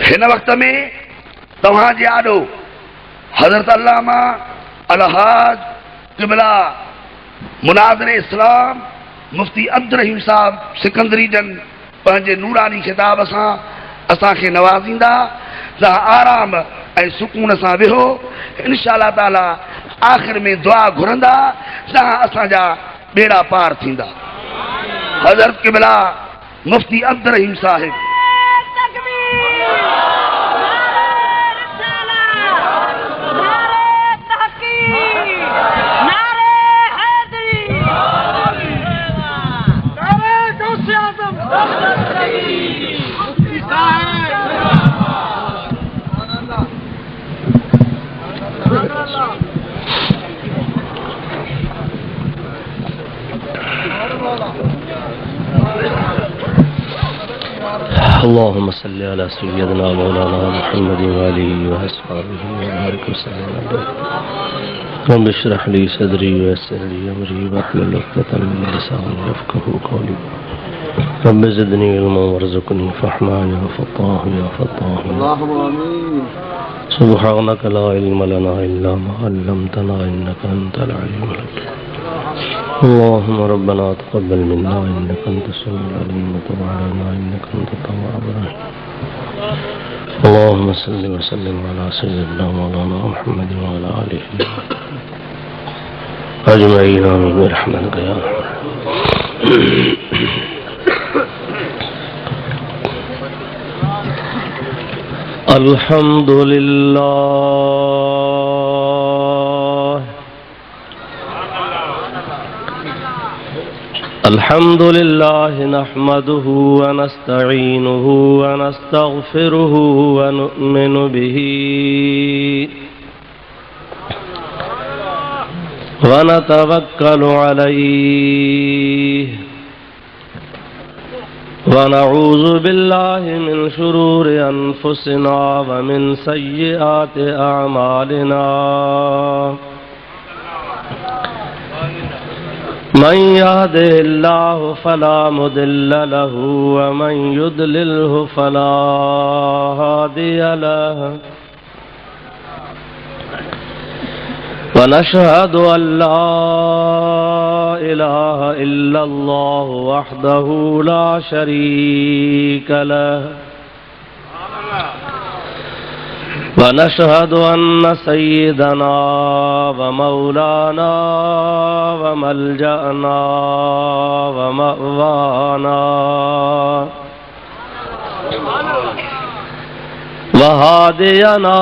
हिन वक्त में तव्हांजे आॾो हज़रत अल्लामा अलहाज क़िबला मुनाज़िर इस्लाम मुफ्ती अब्दुल रहीम साहब सिकंदरी जन पंहिंजे नूरानी खिताब सां असांखे नवाज़ींदा। तव्हां आराम ऐं सुकून सां वेहो, इंशाअल्लाह ताला आख़िर में दुआ घुरंदा, तव्हां असांजा बेड़ा पार थींदा। हज़रत क़िबला मुफ्ती अब्दुल रहीम साहिब। اللهم صل على سيدنا مولانا محمد وآله وأصحابه وبارك وسلم عليه. رب اشرح لي صدري ويسر لي أمري واحلل عقدة من لساني يفقهوا قولي. رب زدني علما وارزقني فهما يا فتاح يا فتاح. اللهم آمين. سبحانك لا علم لنا إلا ما علمتنا إنك أنت العليم الحكيم. اللهم ربنا تقبل منا إنك أنت السميع العليم وتب علينا إنك أنت التواب الرحيم. اللهم صل وسلم على سيدنا مولانا محمد وعلى آله أجمعين آمين برحمتك يا أرحم. الحمد لله الحمد لله نحمده ونستعينه ونستغفره ونؤمن به ونتوكل عليه ونعوذ بالله من شرور أنفسنا ومن سيئات أعمالنا. من يهده الله فلا مضل له ومن يضلله فلا هادي له. ونشهد أن لا إله إلا الله وحده لا شريك له. ونشهد أن سيدنا ومولانا وملجأنا ومأوانا وهادينا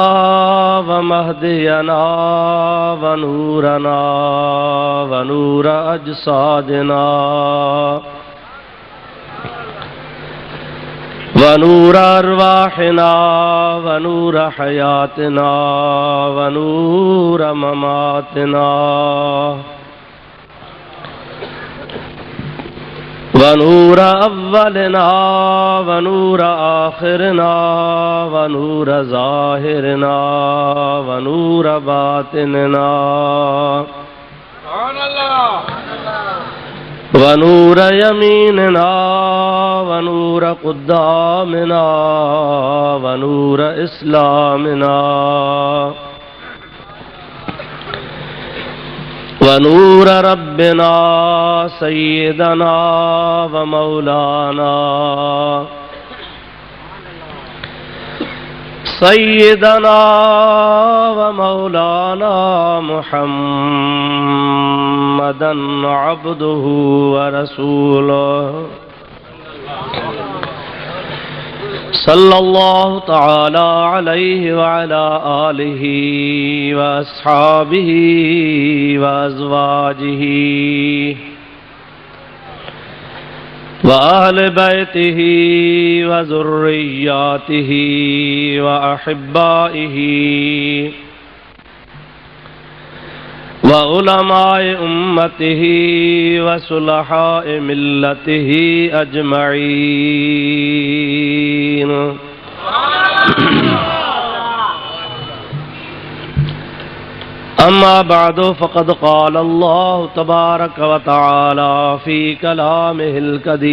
ومهدينا ونورنا ونور أجسادنا ونور أرواحنا ونور حياتنا ونور مماتنا ونور أولنا ونور آخرنا ونور ظاهرنا ونور باطننا ونور يميننا ونور قدامنا ونور إسلامنا ونور ربنا سيدنا ومولانا سيدنا ومولانا محمدا عبده ورسوله صلى الله تعالى عليه وعلى آله وأصحابه وأزواجه وأهل بيته وذرياته وأحبائه وعلماء أمته وصلحاء ملته أجمعين. أما بعد فقد قال الله تبارك وتعالى في كلامه القديم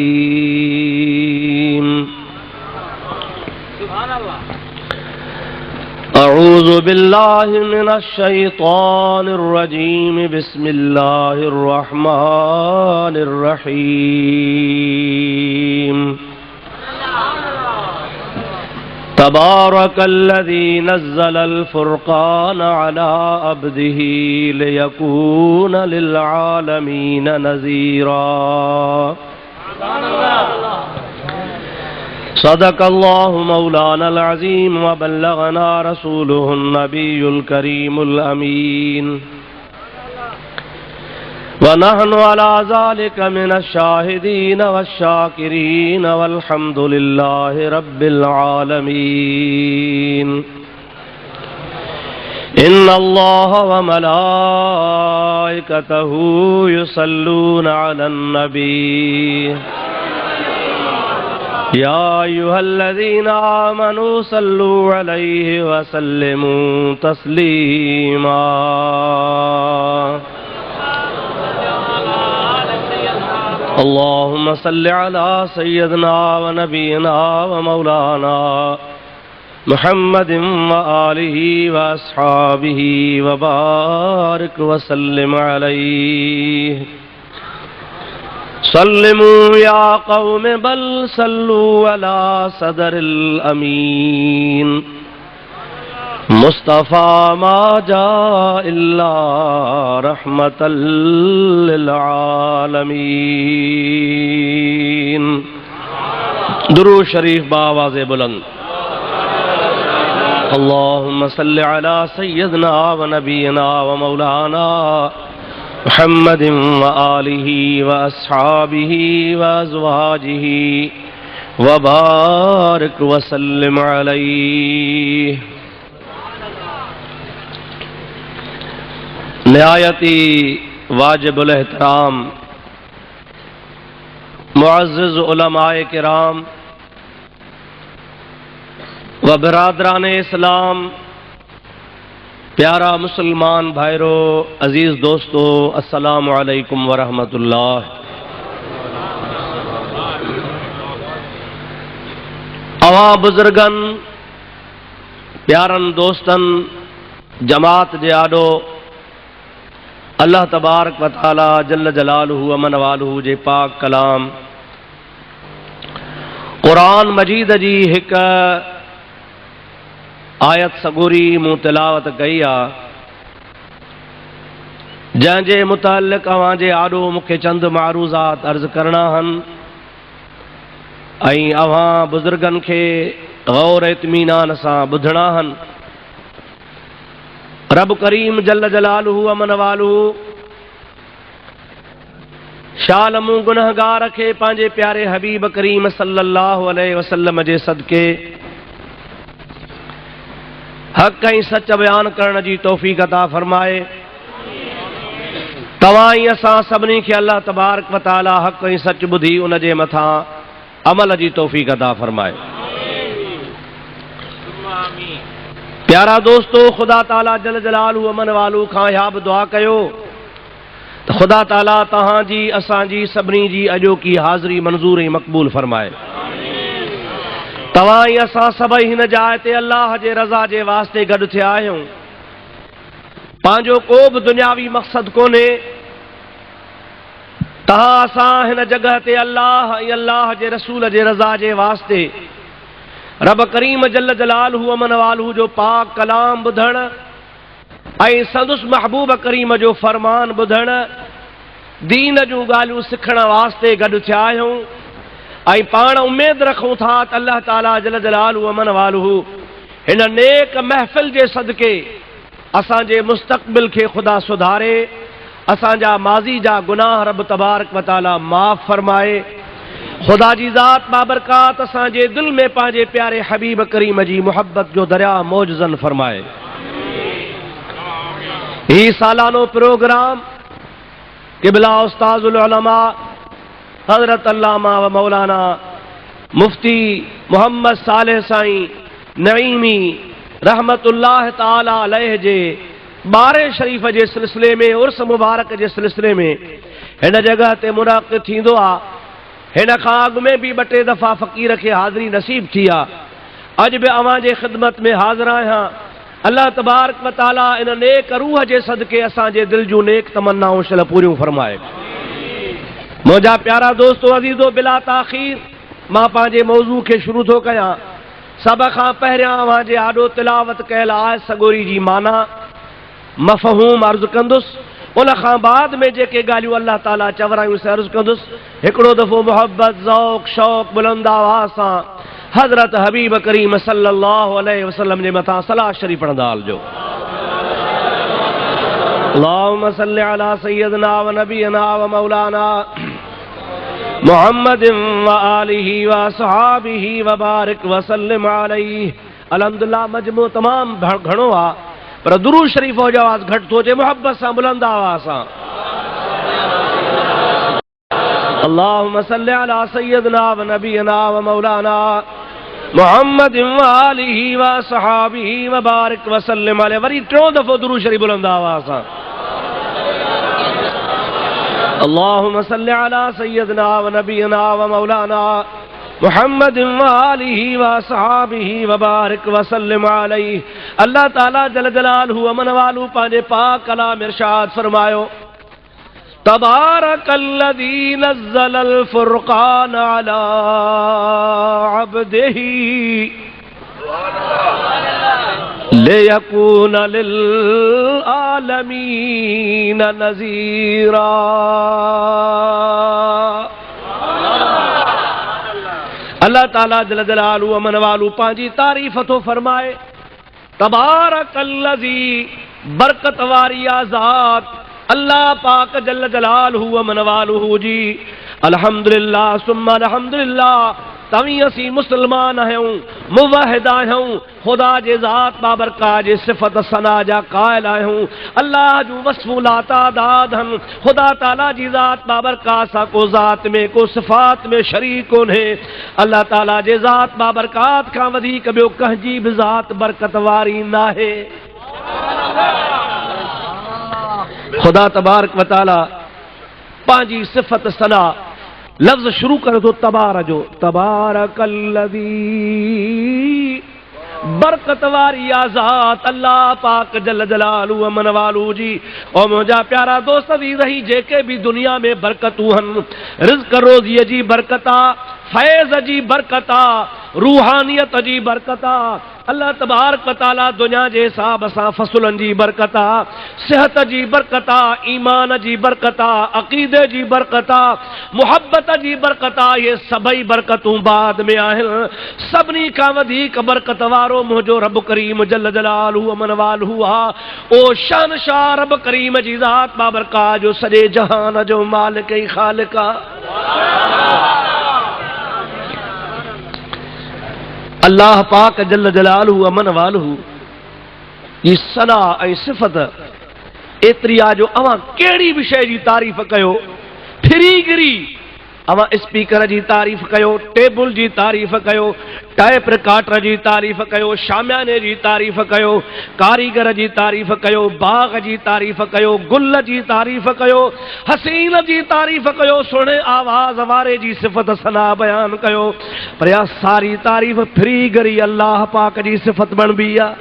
أعوذ بالله من الشيطان الرجيم بسم الله الرحمن الرحيم تبارك الذي نزل الفرقان على عبده ليكون للعالمين نذيرا صدق الله مولانا العظيم وبلغنا رسوله النبي الكريم الأمين ونحن على ذلك من الشاهدين والشاكرين والحمد لله رب العالمين إن الله وملائكته يصلون على النبي يا أيها الذين آمنوا صلوا عليه وسلموا تسليما اللهم صل على سيدنا ونبينا ومولانا محمد وآله وأصحابه وبارك وسلم عليه سلموا يا قوم بل صلوا على صدر الأمين مصطفى ما جاء إلا رحمة للعالمين درود شریف بآواز بلند اللهم صل على سيدنا ونبينا ومولانا محمد وآله وأصحابه وأزواجه وبارك وسلم عليه नहायती वाजिबुल एहतराम मुअज़्ज़िज़ उलमाए किराम व बरादरान इस्लाम प्यारा मुसलमान भाइरो अजीज़ दोस्तों अस्सलामु अलैकुम व रहमतुल्लाह। अवा बुजुर्गन प्यारन दोस्तन जमात जे आडो अल्लाह तबारक व तआला जल्ल जलालुहु अमन वालुहु जे पाक कलाम कुरान मजीद जी हिक आयत सगोरी मूं तिलावत कई आ जंहिंजे मुतालिक़ अवां जे आॾो मूंखे चंद मारूज़ात अर्ज़ करणा आहिनि ऐं अवां बुज़ुर्गनि खे गौर इत्मीनान सां ॿुधणा आहिनि। रब करीम जल्ल जलालुहु अमन वालुहु शालमू गुनहगार खे पंहिंजे प्यारे हबीब करीम सल्लल्लाहु अलैहि वसल्लम जे सदके हक़ ऐं सच बयान करण जी तौफ़ीक़ अता फरमाए। तव्हां ई असां सभिनी खे अल्लाह तबारक व तआला हक़ ऐं सच ॿुधी उन जे मथां अमल जी तौफ़ीक़ अता फरमाए। प्यारा दोस्तो खुदा ताला जल जलालुहु अमन वालुहु खां इहा बि दुआ कयो त खुदा ताला तव्हांजी असांजी सभिनी जी अॼोकी हाज़िरी मंज़ूर ऐं मक़बूल फरमाए। तव्हां ई असां सभई हिन जाइ ते अल्लाह जे रज़ा जे वास्ते गॾु थिया आहियूं। पंहिंजो को बि दुनियावी मक़सदु कोन्हे। तव्हां असां हिन जॻह ते अल्लाह ऐं अल्लाह जे रसूल जे रज़ा जे वास्ते रब करीम जल्ल जलालुहु अमन वालुहु जो पाक कलाम ॿुधण ऐं संदुसि महबूब करीम जो फरमान ॿुधण दीन जूं ॻाल्हियूं सिखण वास्ते गॾु थिया आहियूं ऐं पाण उमेद रखूं था त अल्लाह ताला जल्ल जलालुहु अमन वालुहु हिन नेक महफ़िल जे सदके असांजे मुस्तक़बिल खे ख़ुदा सुधारे, असांजा माज़ी जा गुनाह रब तबारक व तआला माफ़ फरमाए। खुदा जी ज़ात बाबरकात असांजे दिल में पंहिंजे प्यारे हबीब करीम जी मोहब्बत जो दरिया मौजज़न फरमाए। ही सालानो प्रोग्राम क़िबला उस्ताज़ुल उलमा हज़रत अल्लामा व मौलाना मुफ्ती मोहम्मद सालेह साईं नईमी रहमतुल्लाह ताला अलैह जे बारे शरीफ़ जे सिलसिले में उर्स मुबारक जे सिलसिले में हिन जगह ते मुनाक़िद थींदो आहे। हिन खां अॻु में बि ॿ टे दफ़ा फ़क़ीर खे हाज़िरी नसीब थी आहे अज भी अवां जे ख़िदमत में हाज़िर आहियां। अल्लाह तबारक व तआला इन नेक रूह जे सदके असांजे दिल जूं नेक तमन्नाऊं शल पूरियूं फरमाए। मुंहिंजा प्यारा दोस्तो अज़ीज़ो, बिला ताख़ीर मां पंहिंजे मौज़ू खे शुरू थो कयां। सभ खां पहिरियां अवां जे आॾो तिलावत कयल आहे सॻोरी जी माना मफ़हूम अर्ज़ु कंदुसि। उन खां बाद में जेके ॻाल्हियूं अल्लाह ताला चवरायूं से अर्ज़ु कंदुसि। हिकिड़ो दफ़ो मोहब्बत ज़ौक़ शौक़ बुलंद आवाज़ सां हज़रत हबीब करीम सल्लल्लाहु अलैहि वसल्लम जे मथां सलाह शरीफ़ पढ़ंदा हलिजो। अल्लाहुम्मा सल्लि अला सय्यदना व नबियना व मौलाना मुहम्मदिन व आलिहि व असहाबिहि व बारिक व सल्लिम अलैहि। अल्हम्दुलिल्लाह मजमू तमाम घणो आहे, पर दुरूद शरीफ़ जो आवाज़ घटि थो अचे। मोहब्बत सां बुलंद आवाज़ सां अल्लाहुम्मा सल्लि अला सय्यदना व नबियना व मौलाना मुहम्मदिन व आलिहि व असहाबिहि व बारिक व सल्लिम अलैहि। वरी टियों दफ़ो दुरूद शरीफ़ बुलंद आवाज़ सां अल्लाहुम्मा सल्लि अला सय्यदना व नबियना व मौलाना मुहम्मदिन व आलिहि व असहाबिहि व बारिक व सल्लिम अलैहि। अल्लाह ताला जल जलालहु अमन वालू पंहिंजे पाक कलाम इरशाद फरमायो, तबारकल्लज़ी नज़्ज़लल फ़ुरक़ान अला अब्दिही लियकून लिल आलमीन नज़ीरा। अल्लाह ताला जल जलालहु अमन वालू पंहिंजी तारीफ़ थो फरमाए। तबारकल्लज़ी बरकत वारी ज़ात अल्लाह पाक जल जलालहु अमन वालू जी। अल्हम्दुलिल्लाह सुम्मा अल्हम्दुलिल्लाह। तवी असी मुसलमान आहियूं, मुवाहिद आहियूं, खुदा जे ज़ात बाबरकात जे सिफ़त सना जा क़ाइल आहियूं। अल्लाह जूं वस्फ़ूं लातादाद हन। खुदा ताला जी ज़ात बाबरकात सां को ज़ात में को सिफ़ात में शरीक कोन्हे। अल्लाह ताला जे ज़ात बाबरकात खां वधीक ॿियो कंहिंजी बि ज़ात बरकत वारी नाहे। खुदा तबारक व तआला पंहिंजी सिफ़त सना लफ्ज़ शुरू करे थो तबार जो। तबारकल्लज़ी बरकत वारी ज़ात अल्लाह पाक जल जलालहु अमन वालू जी। और मुंहिंजा प्यारा दोस्त भी रही जेके भी दुनिया में बरकतूं हन, रिज़्क़ रोज़ीअ जी बरकत आहे, फैज़ जी बरकत आहे, रूहानियत जी बरकत आहे। अल्लाह तबारक व तआला दुनिया जे हिसाब सां फसुलनि जी बरकत आहे, सिहत जी बरकत आहे, ईमान जी बरकत आहे, अक़ीदे जी बरकत आहे, मुहब्बत जी बरकत आहे। ये सभई बरकतूं बाद में आहिनि। सभिनी खां वधीक बरकत वारो मुंहिंजो रब करीम जल जलालहु अमन वालहु आहे। ओ शहनशाह रब करीम जी ज़ात बाबरकात जो सॼे जहान जो मालिक ऐं ख़ालिक आहे। अल्लाह पाक जल जलालहु अमन वालहु जी सना ऐं सिफ़त एतिरी आहे जो अवां कहिड़ी बि शइ जी तारीफ़ कयो, फिरी गिरी अवां स्पीकर जी तारीफ़ कयो, टेबल जी तारीफ़ कयो, टाइप रिकॉर्डर जी तारीफ़ कयो, शामियाने जी तारीफ़ कयो, कारीगर जी तारीफ़ कयो, बाग जी तारीफ़ कयो, गुल जी तारीफ़ कयो, हसीन जी तारीफ़ कयो, सुहिणे आवाज़ वारे जी सिफ़त सना बयान कयो, पर या सारी तारीफ़ फिरी गिरी अल्लाह पाक जी सिफ़त बनबी आहे।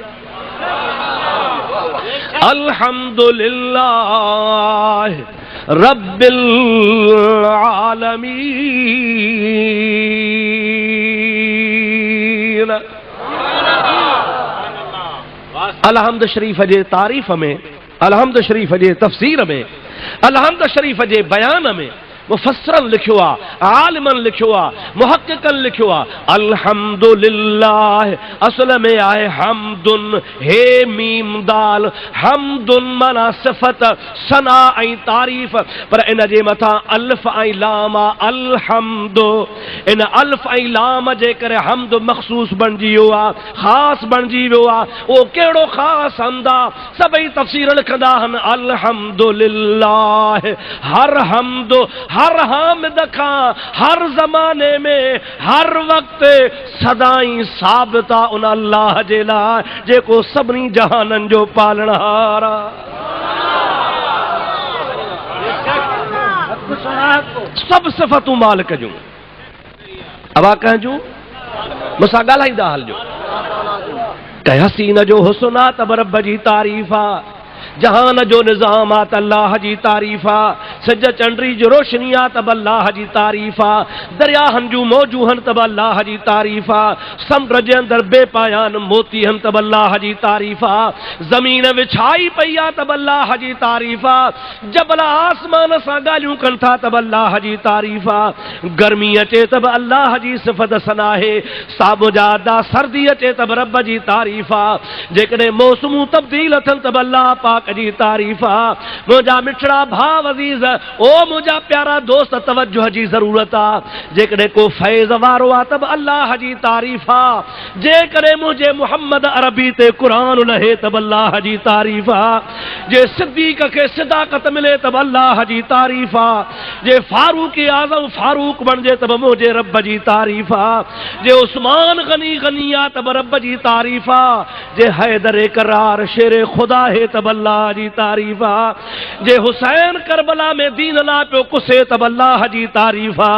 अल्हम्दुलिल्लाह रब्बिल आलमीन। अलहम्द शरीफ जे तारीफ़ में, अलहम्द शरीफ जे तफ़सीर में, अलहम्द शरीफ जे बयान में मुफ़स्सिरन लिखियो आहे, आलिमन लिखियो आहे, मुहक़्क़िक़न लिखियो आहे। अल्हम्दुलिल्लाह असल में आहे हमदुन, हे मीम दाल, हमदुन माना सिफ़त सना ऐं तारीफ़, पर इन जे मथां अल्फ़ ऐं लाम आहे। अलहम्दु, इन अल्फ़ ऐं लाम जे करे हमद मख़सूस बणिजी वियो आहे, ख़ासि बणिजी वियो आहे। उहो कहिड़ो ख़ासि हमद आहे? सभई तफ़सीर लिखंदा आहिनि। अल्हम्दुलिल्लाह हर हमद, हर हामिद खां हर ज़माने में हर वक्त सदाई साबित आहे उन अल्लाह जे लाइ जेको सभिनी जहाननि जो पालनहार आहे। सभु सिफ़तूं मालिक जूं, अवा कंहिंजूं मूंसां ॻाल्हाईंदा हलिजो। कह हसीन जो हुस्नात रब जी तारीफ़ा, जहान जो निज़ामात अल्लाह जी तारीफ़ा, सज चंडरी जो रोशनियात तब अल्लाह जी तारीफ़ा, दरियाहन जू मौजूहन तब अल्लाह जी तारीफ़ा, समुंड जे अंदर बेपायान मोतीहन तब अल्लाह जी तारीफ़ा, ज़मीन विछाई पई तब अल्लाह जी तारीफ़ा, जबला आसमान सां ॻाल्हियूं कनि था तब अल्लाह जी तारीफ़ा, गर्मी अचे तब अल्लाह जी सिफ़त सनाहे, साबुजादा सर्दी अचे तब रब जी तारीफ़ा, जेकॾहिं मौसमूं तब्दील थियनि तब अल्लाह पाक जी तारीफ़ा। मुझा मिठड़ा भाव अज़ीज़, ओ मुझा प्यारा दोस्त, तवज्जो जी ज़रूरत आ। जेकॾहिं को फैज़ वारो आ तब अल्लाह जी तारीफ़ा, जेकॾहिं मुझे मोहम्मद अरबी ते क़ुरान लहे तब अल्लाह जी तारीफ़ा, जे सिद्दीक़ के सिदाकत मिले तब अल्लाह जी तारीफ़ा, जे फारूक आज़म फारूक बणजे तब मुझे रब जी तारीफ़ा, जे उस्मान गनी गनिया तब रब जी तारीफ़ा, जे हैदर करार शेर खुदा है तब अल्लाह जी तारीफ़ा, जे हुसैन करबला में दीन ला पे कुसे तब अल्लाह जी तारीफ़ा,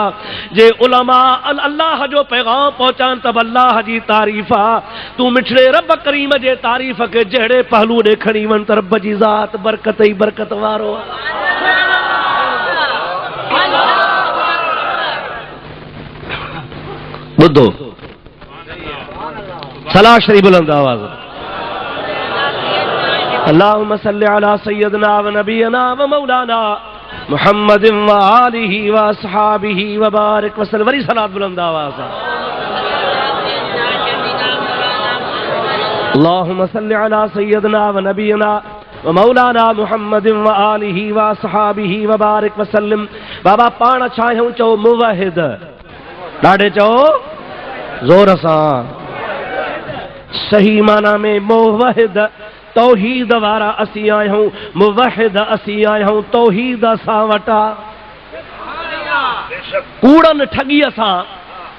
जे उलमा अल्लाह जो पैगाम पहुंचान तब अल्लाह जी तारीफ़ा। तू मिठड़े रब करीम जे तारीफ़ के जहिड़े पहलू ॾे खणी वञ त रब जी ज़ात बरकत ई बरकत वारो ॿुधो सलाह शरीफ बुलंद आवाज़। अल्लाहुम्मा सल्लि अला सय्यदना व नबियना व मौलाना मुहम्मदिन व आलिहि व अस्हाबिहि व बारिक वसल्लम। वरी सलात बुलंद आवाज़। अल्लाहुम्मा सल्लि अला सय्यदना व नबियना व मौलाना मुहम्मदिन व आलिहि व अस्हाबिहि व बारिक वसल्लम। बाबा पाण छा आहियूं? चओ मुवहिद। ॾाढे चओ ज़ोर सां। सही माना में मुवहिद तौहीद वारा असीं आहियूं, मुवहिद असीं आहियूं, तौहीद असां वटा। कूड़नि ठगीअ सां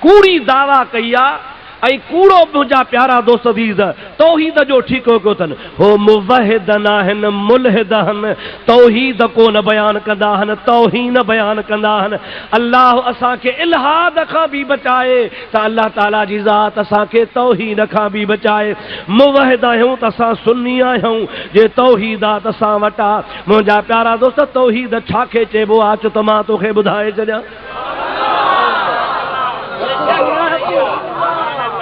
कूड़ी दावा कई आहे ऐं कूड़ो मुंहिंजा प्यारा दोस्त अज़ीज़ तौहीद जो ठीको कयो अथनि। हो मुवहिद न आहिनि, मुल्हिद आहिनि, तौहीद कोन बयानु कंदा आहिनि, तौहीन बयानु कंदा आहिनि। अल्लाह असांखे इल्हाद खां बि बचाए त अल्लाह ताला जी ज़ात असांखे तौहीन खां बि बचाए। मुवहिद आहियूं त असां सुन्नी आहियूं, जे तौहीद आहे त असां वटा। मुंहिंजा प्यारा दोस्त तौहीद छाखे चइबो आहे? अचो त मां तोखे ॿुधाए छॾियां।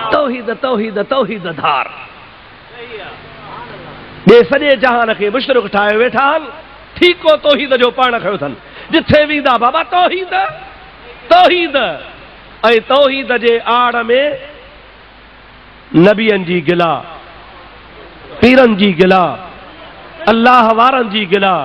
तौहीद तौहीद तौहीद धार ॿिए सॼे जहान खे मुशरिक ठाहे वेठा आहिनि। ठीको तौहीद जो पाण खयो अथनि। जिथे वेंदा बाबा तौहीद तौहीद। ऐं तौहीद जे आड़ में नबियनि जी गिला, पीरनि जी गिला, अल्लाह वारनि जी गिला,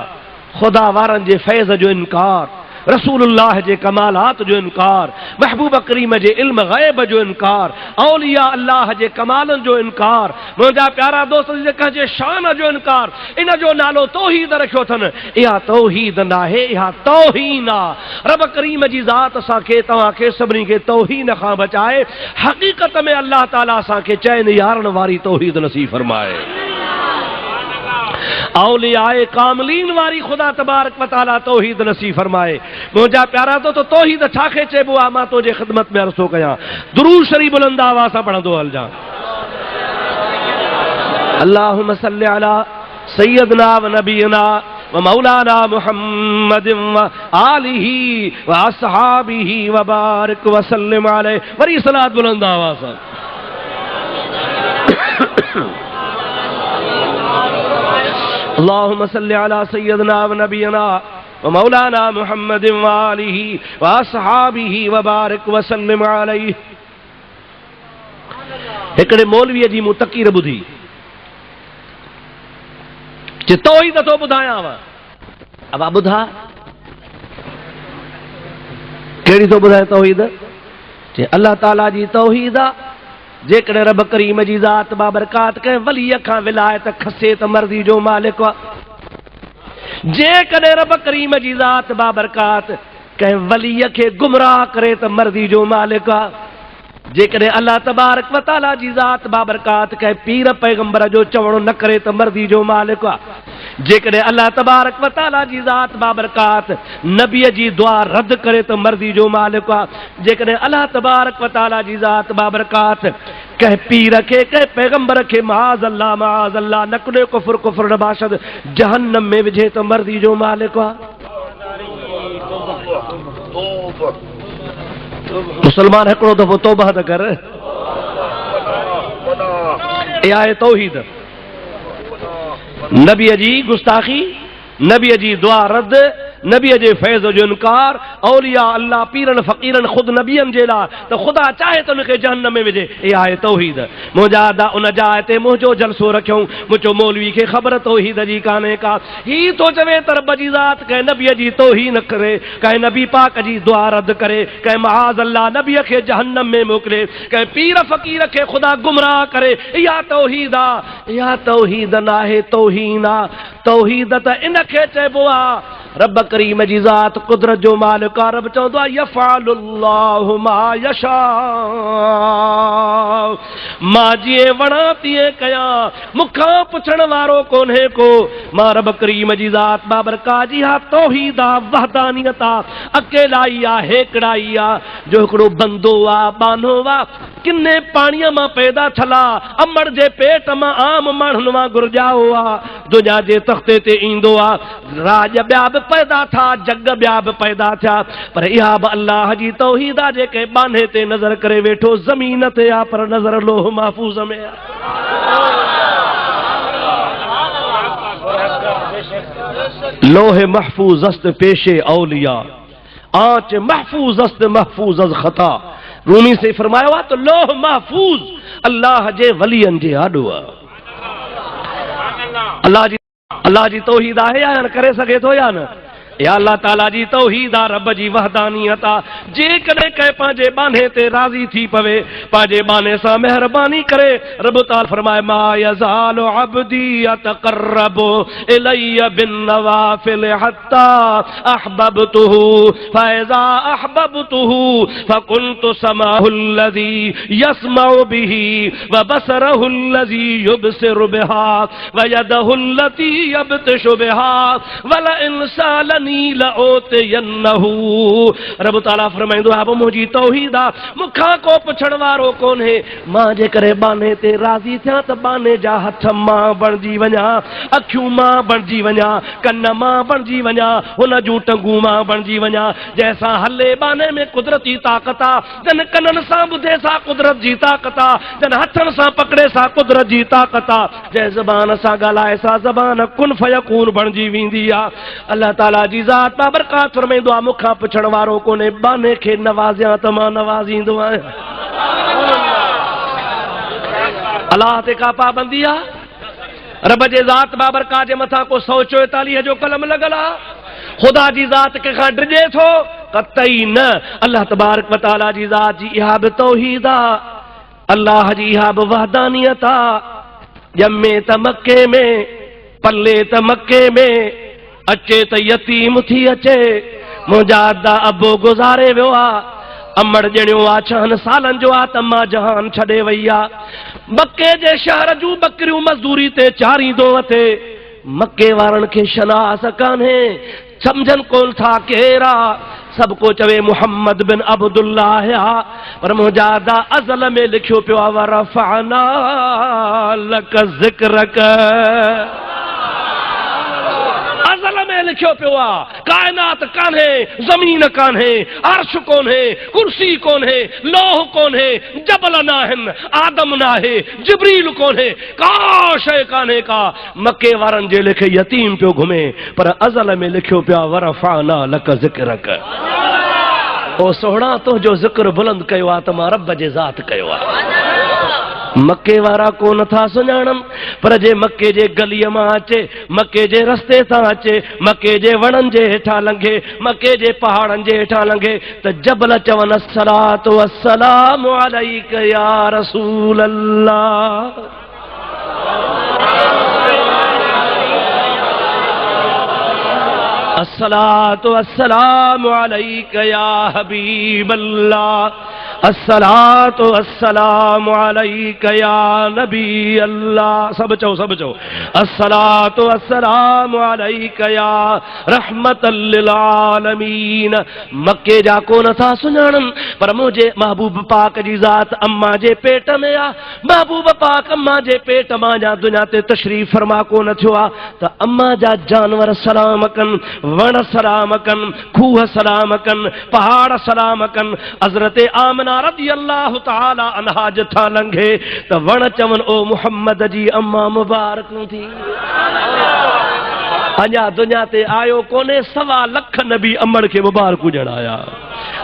ख़ुदा वारनि जे फैज़ जो इनकार, रसूलुल्लाह जे कमालात जो इनकार, महबूब करीम जे इल्म ग़ैब जो इनकार, औलिया अल्लाह जे कमालनि जो इनकार, मुंहिंजा प्यारा दोस्त जे शान जो इनकार। इन जो नालो तौहीद रखियो अथनि। इहा तौहीद न आहे, इहा तौहीन आहे। रब करीम जी ज़ात असांखे तव्हांखे सभिनी खे तौहीन खां बचाए। हक़ीक़त में अल्लाह ताला असांखे चइनि यारनि वारी तौहीद नसीब फरमाए। औलियाए कामिलीन वारी ख़ुदा तबारक व तआला तौहीद नसीब फरमाए। मुंहिंजा प्यारा तो तौहीद छाखे चइबो आहे? मां तुंहिंजे ख़िदमत में अर्ज़ो कयां। दुरूद शरीफ़ बुलंद आवाज़ सां पढ़ंदो हलजां। अल्लाहुम्मा सल्लि अला सय्यदना व नबियना व मौलाना मुहम्मदिन व आलिहि व अस्हाबिहि व बारिक व सल्लिम अलैहि। वरी सलात बुलंद आवाज़ सां। अल्लाहुम्मा सल्लि अला सय्यदना व नबियना व मौलाना मुहम्मदिन व आलिहि व अस्हाबिहि व बारिक व सल्लिम अलैहि। हिकिड़े मौलवीअ जी मूं तक़रीर ॿुधी, जे तौहीद थो ॿुधायांव। अब ॿुधा कहिड़ी थो ॿुधाए तौहीद? जे अल्लाह ताला जी तौहीद आहे। जेकॾहिं रब करीम जी ज़ात बाबरकात कंहिं वलीअ खां विलायत खसे त मर्ज़ी जो मालिक आहे। जेकॾहिं रब करीम जी ज़ात बाबरकात कंहिं वलीअ खे गुमराह करे त मर्ज़ी जो मालिक आहे। जेकॾहिं अल्लाह तबारक व तआला जी ज़ात बाबरकात कंहिं पीर पैगंबर जो चवणो न करे त मर्ज़ी जो मालिक आहे। जेकॾहिं अल्लाह तबारक व तआला जी ज़ात बाबरकात नबीअ जी दुआ रद्द करे त मर्ज़ी जो मालिक आहे। जेकॾहिं अल्लाह तबारक व तआला जी ज़ात बाबरकात कंहिं पीर खे कंहिं पैगंबर खे माज़ अल्लाह नकुले कुफर कुफर नबाशद जहन्नम में विझे त मर्ज़ी जो मालिक आहे। मुसलमान हिकिड़ो दफ़ो तौबा त कर। इहा आहे तौहीद। नबीअ जी गुस्ताखी, नबीअ जी दुआ रद्द, नबीअ जे फैज़ जो इनकार, औलिया अल्लाह पीरन फ़कीरन ख़ुदि नबीअनि जे लाइ त ख़ुदा चाहे त उनखे जहन्नम में विझे। इहा आहे तौहीद। मुंहिंजा उन जाइ ते मुंहिंजो जलसो रखियऊं, मुंहिंजो मौलवी खे ख़बर तौहीद जी कान्हे का। ही तो चवे त रब जी ज़ात कंहिं नबीअ जी तौहीन न करे, कंहिं नबी पाक जी दुआ रद्द करे, कंहिं महाज़ अल्लाह नबीअ खे जहन्नम में मोकिले, कंहिं पीर फ़कीर खे ख़ुदा गुमराह करे। इहा तौहीद आहे। इहा तौहीद न आहे, तौहीन आहे। तौहीद त इनखे चइबो आहे रब करीम जी ज़ात कुदरत जो मालिक आहे। रब चवंदो आहे यफ़अलुल्लाहु मा यशा, मां जीअं वणा तीअं कयां, मूंखां पुछण वारो कोन्हे को। मां रब करीम जी ज़ात बाबरकात जी हा तौहीद आहे, वहदानियत आहे, अकेलाई आहे, हेकड़ाई आहे। जो हिकिड़ो बंदो आहे, बानो आहे, किने पाणीअ मां पैदा थियला, अमड़ जे पेट मां आम माण्हुनि मां गुरजाओ आहे, दुनिया जे तख़्ते ते ईंदो आहे, राज ॿिया बि पैदा थिया, जग ॿिया बि पैदा थिया, पर इहा बि अल्लाह जी तौहीद आहे। जेके बाने ते नज़र करे वेठो ज़मीन ते आहे, पर नज़र लोह महफूज़ में आहे। लोह महफूज़ अस्त पेशे औलिया, आंच महफूज़ अस्त महफूज़ अज़ ख़ता। रूमी से फरमायो आहे त लोह महफूज़ अल्लाह जे वलियनि जे आॾो आहे। अल्लाह जी तौहीद आहे या न करे सघे थो या न? या अल्लाह ताला जी तौहीद आहे, रब जी वहदानियत आहे। जेकॾहिं कंहिं पंहिंजे बाने ते राज़ी थी पवे, पंहिंजे बाने सां महिरबानी करे, रब ताला फरमाए मा यज़ालु अब्दी यतक़र्रबु इलैया बिन्नवाफिल हत्ता अहबबतुहु फइज़ा अहबबतुहु फकुन्तु समाहुल्लज़ी यस्मउ बिही व बसरहुल्लज़ी युबसिरु बिहा व यदहुल्लती यब्तिशु बिहा वला इंसालन रब ताला फरमाईंदो आहे मुंहिंजी तौहीद आहे, मूंखां को पुछण वारो कोन्हे। मां जेकॾहिं बाने ते राज़ी थियां त बाने जा हथ मां बणिजी वञा, अखियूं मां बणिजी वञा, कन मां बणिजी वञा, हुन जूं टंगूं मां बणिजी वञा। जंहिंसां हले बाने में कुदरती ताक़त आहे, जन कननि सां ॿुधे सां कुदरत जी ताक़त आहे, जन हथनि सां पकड़े सां कुदरत जी ताक़त आहे, जंहिं ज़बान सां ॻाल्हाए सां ज़बान कुन फयकून बणिजी वेंदी आहे। अल्लाह ताला जी ज़ात बाबरकात फरमाईंदो आहे मूंखां पुछण वारो कोन्हे, बाने खे नवाज़ियां त मां नवाज़ींदो आहियां। अलाह ते का पाबंदी आहे? रब जे ज़ात बाबरकात जे मथां को 144 जो कलम लॻल आहे। ख़ुदा जी ज़ात कंहिंखां डिॼे थो? क़तई न। अल्लाह तबारक व तआला जी ज़ात जी इहा बि तौहीद आहे, अल्लाह जी इहा बि वहदानियत आहे। ॼमे त मके में, पले त मके में, अचे त यतीम थी अचे। मुंहिंजा अदा अबो गुज़ारे वियो आहे, अमड़ ॼणियो आहे 6 सालनि जो आहे त मां जहान छॾे वई आहे। मके जे शहर जूं बकरियूं मज़दूरी ते चारींदो वठे। मके वारनि खे शनास कान्हे, सम्झनि कोन था केरु आहे। सभु को चवे मुहम्मद बिन अब्दुल्लाह आहे, पर मुंहिंजा अदा अज़ल में लिखियो पियो आहे वरफ़अना लक ज़िक्रक। में लिखियो पियो आहे कायनात कान्हे, ज़मीन कान्हे, अर्श कोन्हे, कुर्सी कोन्हे, लोह कोन्हे, जबल न आहिनि, आदम न आहे, जिब्रील कोन्हे, का शइ कान्हे का। मके वारनि जे लिखे यतीम पियो घुमे, पर अज़ल में लिखियो पियो आहे वरफ़अना लक ज़िक्रक। ओ सोहणा तुंहिंजो ज़िक्र बुलंद कयो आहे त मां रब जे ज़ात कयो आहे। मके वारा को नथा सुञाणनि, पर जे मके जे गलीअ मां अचे, मके जे रस्ते सां अचे, मके जे वणनि जे हेठां लंघे, मके जे पहाड़नि जे हेठां लंघे त जबल चवनि अस्सलातु वस्सलामु अलैक या रसूल अल्लाह। अस्सलातु वस्सलामु अलैका या हबीब अल्लाह। अस्सलातु वस्सलामु अलैका या नबी अल्लाह। सब चो अस्सलातु वस्सलामु अलैका या रहमतल लिल आलमीन। मक्के जा को नथा सुञाणन पर मुझे महबूब पाक जी ज़ात अम्मा जे पेट में आ। महबूब पाक अम्मा जे पेट मां जा दुनिया ते तशरीफ फरमा को न थियो आ त अम्मा जा जानवर सलाम कन, वण सलाम कन, खूह सलाम कन, पहाड़ सलाम कन। हज़रत आमना रज़ी अल्लाह तआला अन्हा जथा लंघे त वण चवन ओ मुहम्मद जी अम्मा मुबारक थी। अञा दुनिया ते आयो कोने 1.25 लख नबी अमड़ के मुबारक ॾियण आया।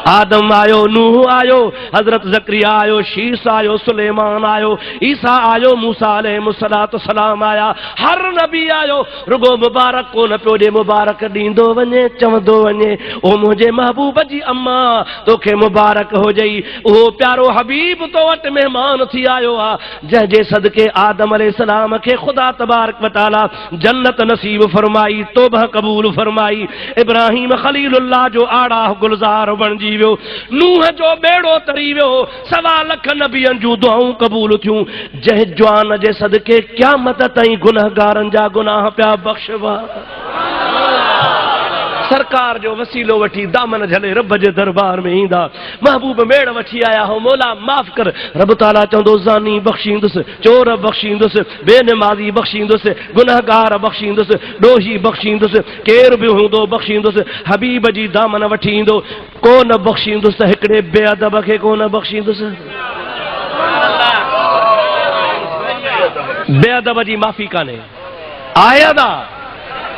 आदम आयो, नूह आयो, हजरत ज़करिया आयो, शीस आयो, सुलेमान आयो, ईसा आयो, मूसा अलैहिस्सलातु सलाम आया। हर नबी आयो रुगो मुबारक कोन पियो ॾे, मुबारक ॾींदो वञे, चवंदो वञे ओ मुंहिंजे महबूब जी अम्मा तोखे मुबारक हुजई। उहो प्यारो हबीब तो वटि महिमान थी आयो आहे जंहिंजे सदके आदम अलैहिस्सलाम खे ख़ुदा तबारक व तआला जन्नत नसीब फरमाई, तौबह कबूल फरमाई। इब्राहिम खलीलुल्लाह जो आड़ा गुलजार बणजी वियो, नूह जो बेड़ो तरी वियो, 1.25 लख नबियनि जूं दुआऊं कबूल थियूं। जंहिं जवान जे सदके क़यामत ताईं गुनहगारनि जा गुनाह पिया बख़्शवा। सरकार जो वसीलो वठी दामन झले रब जे दरबार में ईंदा। महबूब मेड़ वठी आया हो, मौला माफ़ कर। रब ताला चवंदो ज़ानी बख़्शींदुसि, चोर बख़्शींदुसि, बेनमाज़ी बख़्शींदुसि, गुनहगार बख़्शींदुसि, ॾोही बख़्शींदुसि, केर बि हूंदो बख़्शींदुसि। हबीब जी दामन वठी ईंदो, कोन बख़्शींदुसि त हिकिड़े बेअदब खे कोन बख़्शींदुसि। बेअदब जी माफ़ी कान्हे, आयादा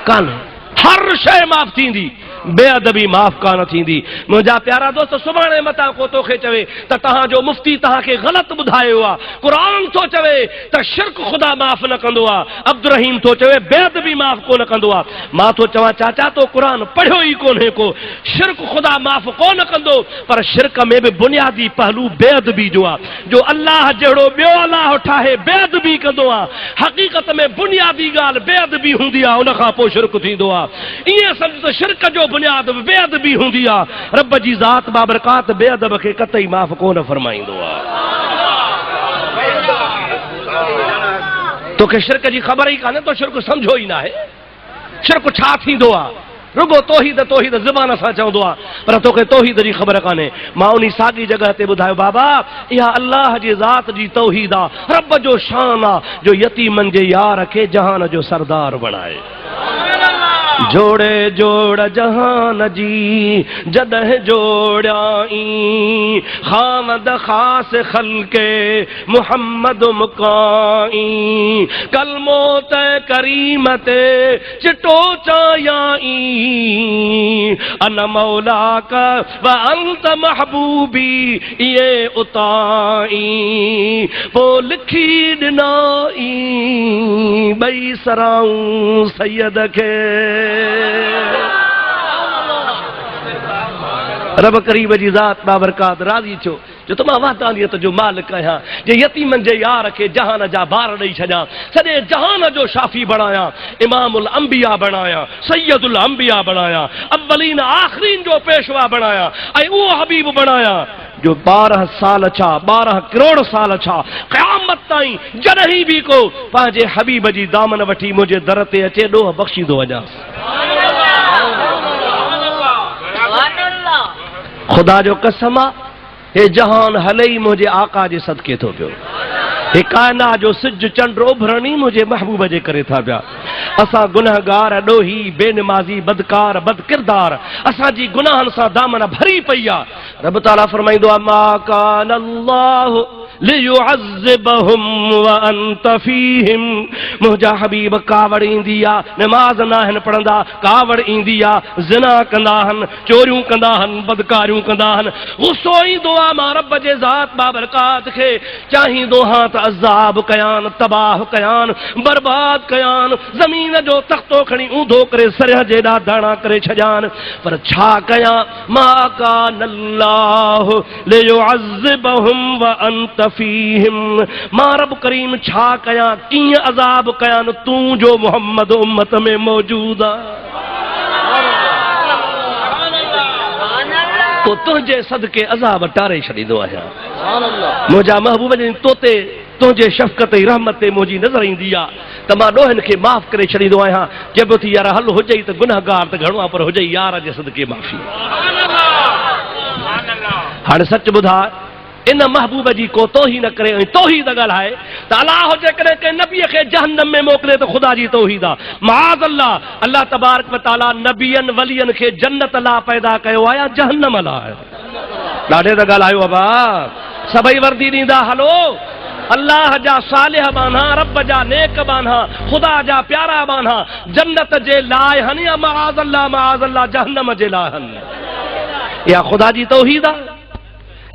कान्हे, हर शइ माफ़ थींदी, बेअदबी माफ़ कान थींदी। मुंहिंजा प्यारा दोस्त, सुभाणे मतां को तोखे चवे त तव्हांजो मुफ्ती तव्हांखे ग़लति ॿुधायो आहे। क़ुरान थो चवे त शिरक ख़ुदा माफ़ न कंदो आहे, अब्दुर रहीम थो चवे बेअदबी माफ़ कोन कंदो आहे। मां थो चवां चाचा तो क़ुरान पढ़ियो ई कोन्हे को। शिरक ख़ुदा माफ़ कोन कंदो, पर शिरक में बि बुनियादी पहलू बेअदबी जो आहे। जो अल्लाह जहिड़ो ॿियो अल्लाह ठाहे बेअदबी कंदो आहे, हक़ीक़त में बुनियादी ॻाल्हि बेअदबी हूंदी आहे, उन खां पोइ शिरक थींदो आहे। ईअं सम्झ त शिरक जो बुनियाद बेअदबी हूंदी आहे। रब जी ज़ात बाबरकात बेअदब खे कतई माफ़ कोन फरमाईंदो आहे। तोखे शिरक जी ख़बर ई कान्हे, तो शिरक सम्झो ई न आहे। शिरक छा थींदो आहे? रुगो तौहीद तौहीद ज़बान सां चवंदो आहे, पर तोखे तौहीद जी ख़बर कान्हे। मां उन साॻी जॻह ते ॿुधायो बाबा, इहा अल्लाह जी ज़ात जी तौहीद आहे, रब जो शान आहे जो यतीमनि जे यार खे जहान जो सरदार बणाए। जोड़े जोड़ जहान जी जॾहिं जोड़ियाई, खामद ख़ास खल्के मुहम्मद मुकाई, कलमो त करीम ते चिटो चायाई, अन मौला का व अंत महबूबी ये उताई, पो लिखी ॾिनाई ॿई सराऊं सैयद खे। रब करीब जी ज़ात बाबरकात राज़ी थियो जो त मां वहदानियत जो मालिक आहियां, जे यतीमनि जे यार खे जहान जा बार ॾेई छॾियां, सॼे जहान जो शाफ़ी बणायां, इमामुल अंबिया बणायां, सैयदुल अंबिया बणायां, अव्वलीन आख़िरीन जो पेशवा बणायां, ऐं उहो हबीब बणायां जो 12 साल छा 12 करोड़ साल छा क़यामत ताईं जॾहिं बि को पंहिंजे हबीब जी दामन वठी मुंहिंजे दर ते अचे ॾोह बख़्शींदो वञा। ख़ुदा जो कसम आहे, हे जहान हले ई मुंहिंजे आका जे सदके थो पियो। हे काइनात जो सिज चंड उभरण ई मुंहिंजे महबूब जे करे था पिया। असां गुनहगार, ॾोही, बेनमाज़ी, बदकार, बदकिरदार, असांजी गुनाहनि सां दामन भरी पई आहे। रब ताला फरमाईंदो आहे, मा कान अल्लाहु लियुअज़्ज़िबहुम व अंत फीहिम। मुंहिंजा हबीब कावड़ ईंदी आहे, नमाज़ न आहिनि पढ़ंदा, कावड़ ईंदी आहे, ज़िना कंदा आहिनि, चोरियूं कंदा आहिनि, बदकारियूं कंदा आहिनि। गुस्सो ईंदो आहे मां रब जे ज़ात बाबरकात खे चाहींदो हां त अज़ाब कयान, तबाह कयान, बर्बाद कयान, ज़मीन जो तख़्तो खणी ऊंधो करे सरिया जेॾा दाणा करे छॾियान, पर छा कयां? मा कान अल्लाहु लियुअज़्ज़िबहुम व अंत फीहिम। मां रब करीम छा कयां, कीअं अज़ाब कयां तूं जो मोहम्मद उम्मत में मौजूद आहे। तो तुझे सदके अज़ाब टारे छॾींदो आहियां। मुंहिंजा महबूब जन तोते तुझे शफ़क़त ऐं रहमत ते मुंहिंजी नज़र ईंदी आहे त मां ॾोहनि खे माफ़ करे छॾींदो आहियां। चइबो थी यार हल हुजई त गुनहगार त घणो आहे पर हुजई यार जे सदके माफ़ी। हाणे सच ॿुधा इन महबूब जी को तौहीन न करे ऐं तौहीद ॻाल्हाए त अलाह जेकॾहिं कंहिं नबीअ खे जहन्नम में मोकिले त ख़ुदा जी तौहीद आहे। माज़ अल्लाह, अल्लाह तबारक व तआला नबियनि वलियनि खे जन्नत लाइ पैदा कयो आहे या जहन्नम लाइ? ॾाढे त ॻाल्हायो अबा, सभई वर्दी ॾींदा हलो। अल्लाह जा सालिह बाना, रब जा नेक बाना, ख़ुदा जा प्यारा बाना जन्नत जे लाइ हन या माज़ अल्लाह जहन्नम जे लाइ हन? या ख़ुदा जी तौहीद आहे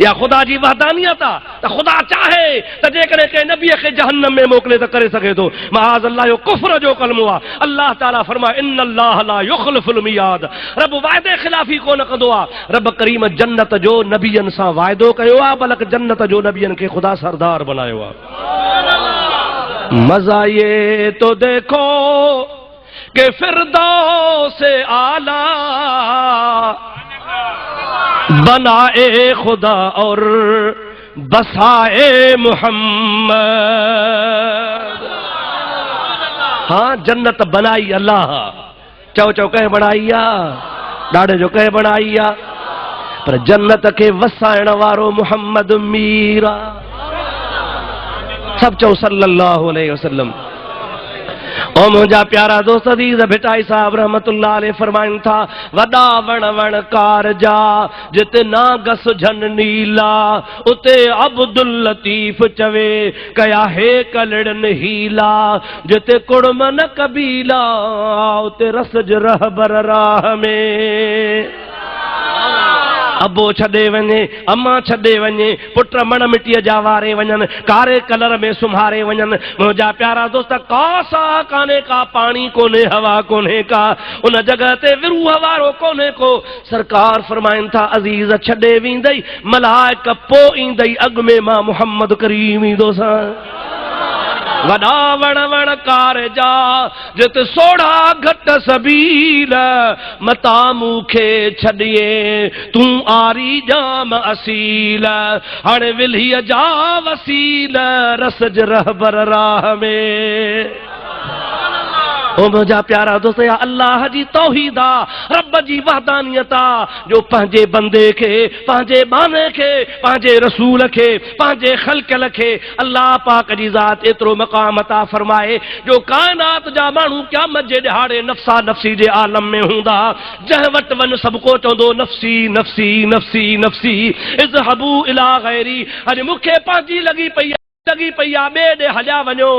या ख़ुदा जी वहदानियत आहे त ख़ुदा चाहे त जेकॾहिं कंहिं नबीअ खे जहन्नम में मोकिले त करे सघे थो। माज़ अल्लाह जो कुफ्र जो कलमो आहे। अल्लाह ताला फरमाए इन्नल्लाह ला युख़्लिफ़ुल मियाद, रब वाइदे ख़िलाफ़ी कोन कंदो आहे। रब करीम जन्नत जो नबियनि सां वाइदो कयो आहे, बल्कि जन्नत जो नबियनि खे ख़ुदा सरदार बनायो आहे। मज़ा ये तो देखो कि फिरदौस आला बनाए खुदा और बसाए मोहम्मद। हाँ, जन्नत बनाई अल्लाह, चौ चौ कह बनाई आहे, ॾाढे जो कह बनाई आहे, पर जन्नत के वसाइण वारो मोहम्मद मीरा। सब चौ सल्लल्लाहु अलैहि वसल्लम। ओ मुंहिंजा प्यारा दोस्त अज़ीज़ भिटाई साहब रहमतुल्लाह अलैह फरमाइनि था वॾा वण वण कार जा जिते नागस झन नीला उते अब्दुल लतीफ़ चवे कया हे कलड़न हीला जिते कुड़मन कबीला उते रसज रहबर राह में। अबो छॾे वञे, अम्मा छॾे वञे, पुट मण मिटीअ जा वारे वञनि, कारे कलर में सुम्हारे वञनि। मुंहिंजा प्यारा दोस्त का साह कान्हे का, पाणी कोन्हे, हवा कोन्हे का, उन जगह ते विरूह वारो कोन्हे को। सरकार फरमाइनि था अज़ीज़ छॾे वेंदई मलाइक पोइ ईंदई अॻु में मां मोहम्मद करीम ईंदोसां। वॾा वण वण कार जा जिते सोढ़ा घट सबील मता मूंखे छॾिए तूं आरी जाम असील हाणे विल्हीअ जा वसील रसज रहबर राह में। ओ मुंहिंजा प्यारा दोस्त या अल्लाह जी तौहीद आहे, रब जी वहदानियत आहे जो पंहिंजे बंदे खे, पंहिंजे बाने खे, पंहिंजे रसूल खे, पंहिंजे ख़ल्क़ल खे अल्लाह पाक जी ज़ात एतिरो मक़ाम अता फरमाए जो काइनात जा माण्हू क़यामत जे ॾिहाड़े नफ़्सा नफ़्सी जे आलम में हूंदा। जंहिं वटि वञ सभु को चवंदो नफ़्सी नफ़्सी नफ़्सी नफ़्सी इज़हबू इला गैरी। अॼु मूंखे पंहिंजी लॻी पई आहे, ॿिए ॾे हलिया वञो।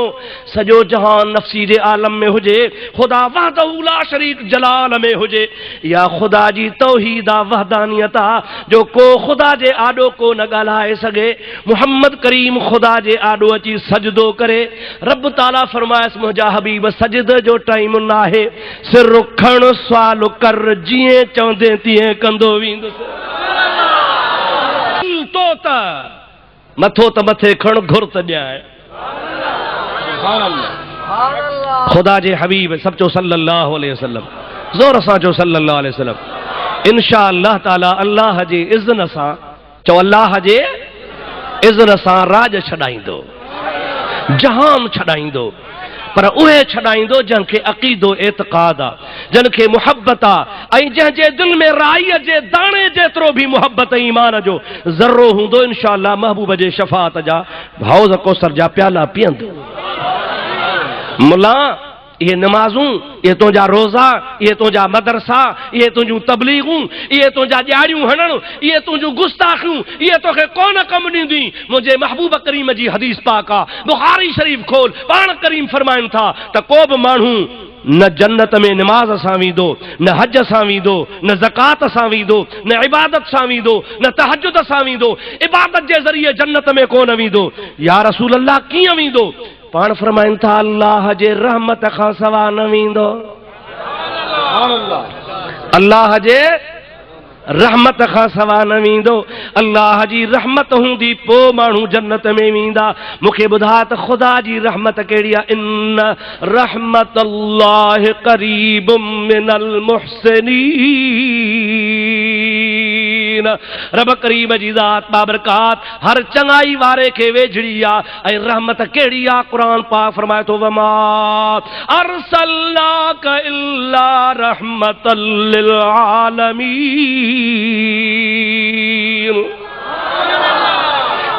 सॼो जहान नफ़्सी जे आलम में हुजे, ख़ुदा वहदहू ला शरीक जलाल में हुजे, या ख़ुदा जी तौहीद आहे, वहदानियत आहे जो को ख़ुदा जे आॾो को न ॻाल्हाए सघे। मुहम्मद करीम ख़ुदा जे आॾो अची सजदो करे। रब ताला फरमायसि मुंहिंजा हबीब सजद जो टाइम न आहे, सिर खण सुवाल कर जीअं चवंदे तीअं कंदो वेंदुसि। तो त मथो त मथे खण घुर त ॼाए। ख़ुदा जे हबीब सब चो सल्लल्लाहु अलैहि वसल्लम, ज़ोर सां चो सल्लल्लाहु अलैहि वसल्लम। इंशा अल्लाह ताला अल्लाह जे इज़्न सां, चो अल्लाह जे इज़्न सां राज छॾाईंदो, जहान छॾाईंदो, पर उहे छॾाईंदो जंहिंखे अक़ीदो एतिक़ाद आहे, जंहिंखे मुहबत आहे ऐं जंहिंजे दिलि में राईअ जे दाणे जेतिरो बि मुहबत ऐं ईमान जो ज़र्रो हूंदो इंशा अल्लाह महबूब जे शफ़ाअत जा हौज़ कौसर जा प्याला पीअंदो। मुला ये नमाज़ूं, ये तुंहिंजा रोज़ा, ये तुंहिंजा मदरसा, ये तुंहिंजूं तबलीगूं, ये तुंहिंजा ॼाड़ियूं हणण, ये तुंहिंजूं गुस्ताखियूं, ये तोखे कोन कमु ॾींदी। मुंहिंजे महबूब करीम जी हदीस पाक आहे, बुखारी शरीफ़ खोल, पाण करीम फरमाइनि था त को बि माण्हू न जन्नत में नमाज सां वेंदो, न हज सां वेंदो, न ज़कात सां वेंदो, न इबादत सां वेंदो, न तहज्जुद सां वेंदो, इबादत जे ज़रिए जन्नत में कोन वेंदो। या रसूल अल्लाह कीअं वेंदो? पाण फरमाइनि था अल्लाह जे रहमत खां सवा न वेंदो। अल्लाह जे रहमत खां सवा न वेंदो। अल्लाह जी रहमत हूंदी पोइ माण्हू जन्नत में वेंदा। मूंखे ॿुधा त ख़ुदा जी रहमत कहिड़ी आहे? इन रहमत अल्लाह करीब मिनल मुहसिनीन। आमीन। रब करीम जी ज़ात बाबरकात हर चंगाई वारे के वेझड़ी आ ऐं रहमत केड़ी आ। कुरान पाक फरमाए तो वमा अरसलनाका इल्ला रहमतल लिल आलमीन।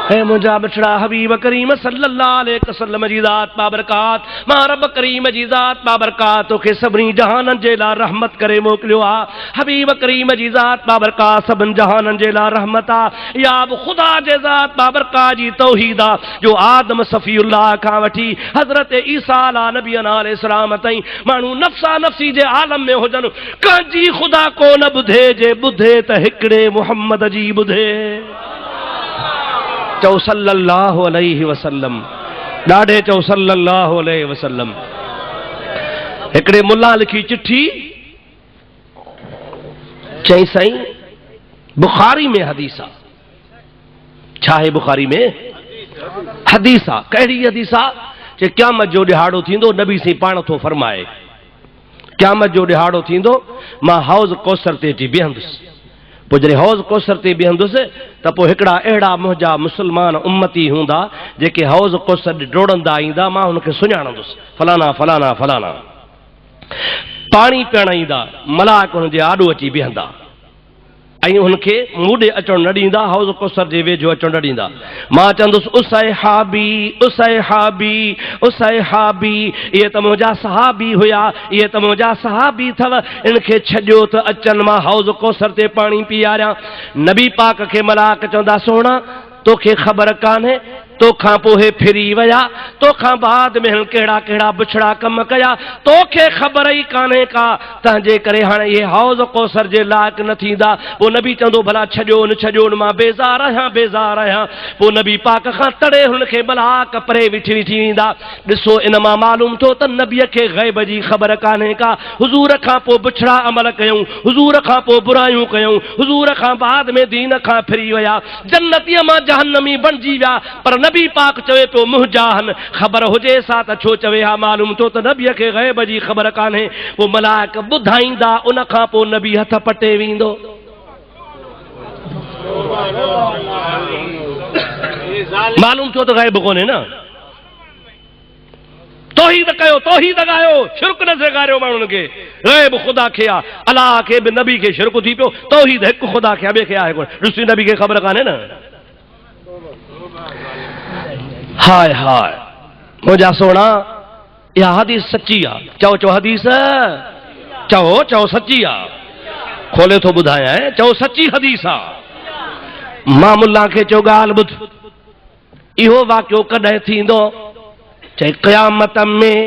है मुझा बछड़ा हबीब करीम सल्लल्लाहु अलैहि वसल्लम जी ज़ात बाबरकात मां रब करीम जी ज़ात बाबरकात तोखे सभिनी जहाननि जे लाइ रहमत करे मोकिलियो आ। हबीब करीम जी ज़ात बाबरकात सभिनी जहाननि जे लाइ रहमत आ। या बि ख़ुदा जे ज़ात बाबरकात जी तौहीद आ जो आदम सफ़ीउल्लाह खां वठी हज़रत ईसा अला नबीना अलैहिस्सलाम ताईं माण्हू नफ़्सा नफ़्सी जे आलम में हुजनि कंहिंजी ख़ुदा को न ॿुधे जे ॿुधे त हिकिड़े मुहम्मद जी ॿुधे। चओ सल्लल्लाहु अलैहि वसल्लम। ॾाढे चओ सल्लल्लाहु अलैहि वसल्लम। हिकिड़े मुल्ला लिखी चिठी चई साईं बुखारी में हदीस आ। छा आहे बुखारी में हदीस आ? कहिड़ी हदीस आ? जे क़यामत जो ॾिहाड़ो थींदो नबी साईं पाण थो फरमाए क़यामत जो ॾिहाड़ो थींदो मां हौज़ कौसर ते अची बीहंदुसि। पोइ जॾहिं हौज़ कौसर ते बीहंदुसि त पोइ हिकिड़ा अहिड़ा मुंहिंजा मुस्लमान उम्मती हूंदा जेके हौज़ कौसर डोड़ंदा ईंदा मां हुनखे सुञाणंदुसि फलाना फलाना फलाना। पाणी पीअण ईंदा मलाक हुनजे आॾो अची बीहंदा ऐं हुनखे मूं ॾे अचणु न ॾींदा हौज़ कौसर जे वेझो अचणु न ॾींदा। मां चवंदुसि उसैहाबी उसैहाबी उसैहाबी। इहे त मुंहिंजा सहाबी हुया इहे त मुंहिंजा सहाबी अथव इनखे छॾियो त अचनि मां हौज़ कौसर ते पाणी पीआरियां। नबी पाक खे मलाक चवंदा सुहिणा तोखे ख़बर कान्हे तोखां पोइ फिरी विया तोखां बाद में कहिड़ा कहिड़ा बुछड़ा कम कया तोखे ख़बर ई कान्हे का तंहिंजे करे हाणे इहे हौज़ कौसर जे लाइक़ न थींदा। पोइ नबी चवंदो भला छॾियो मां बेज़ार आहियां। पोइ नबी पाक खां तड़े हुनखे मलाक परे विठी वेंदा। ॾिसो इन मां मालूम थियो त नबीअ खे ग़ैब जी ख़बर कान्हे का। हुज़ूर खां पोइ बुछड़ा अमल कयूं हुज़ूर खां पोइ बुरायूं कयूं हुज़ूर खां बाद में दीन खां फिरी विया जन्नतीअ मां जहन्नमी बणिजी विया। पर नबी पाक चवे पियो मुहजाहन ख़बर हुजे सा त छो चवे हा मालूम थियो त नबीअ खे ग़ैब जी ख़बर कान्हे। पोइ मलाइक ॿुधाईंदा उन खां पोइ नबी हथ पटे वेंदो। मालूम थियो त ग़ैब कोन्हे न। तौहीद कयो तौहीद ॻायो शिरक न सेखारियो माण्हुनि खे। ग़ैब ख़ुदा खे आहे अलाह खे बि नबी खे शिरक थी पियो। तौहीद हिकु ख़ुदा खे ॿिए खे आहे कोन। ॾिसी नबी खे ख़बर कान्हे न। हाय हाय मुंहिंजा सोना इहा हदीस सची आहे। चओ हदीस चओ सची आहे। खोले थो ॿुधायां चओ सची हदीस आहे। मां मुल्ला खे चयो ॻाल्हि ॿुध इहो वाक़ियो कॾहिं थींदो चए क़यामत में।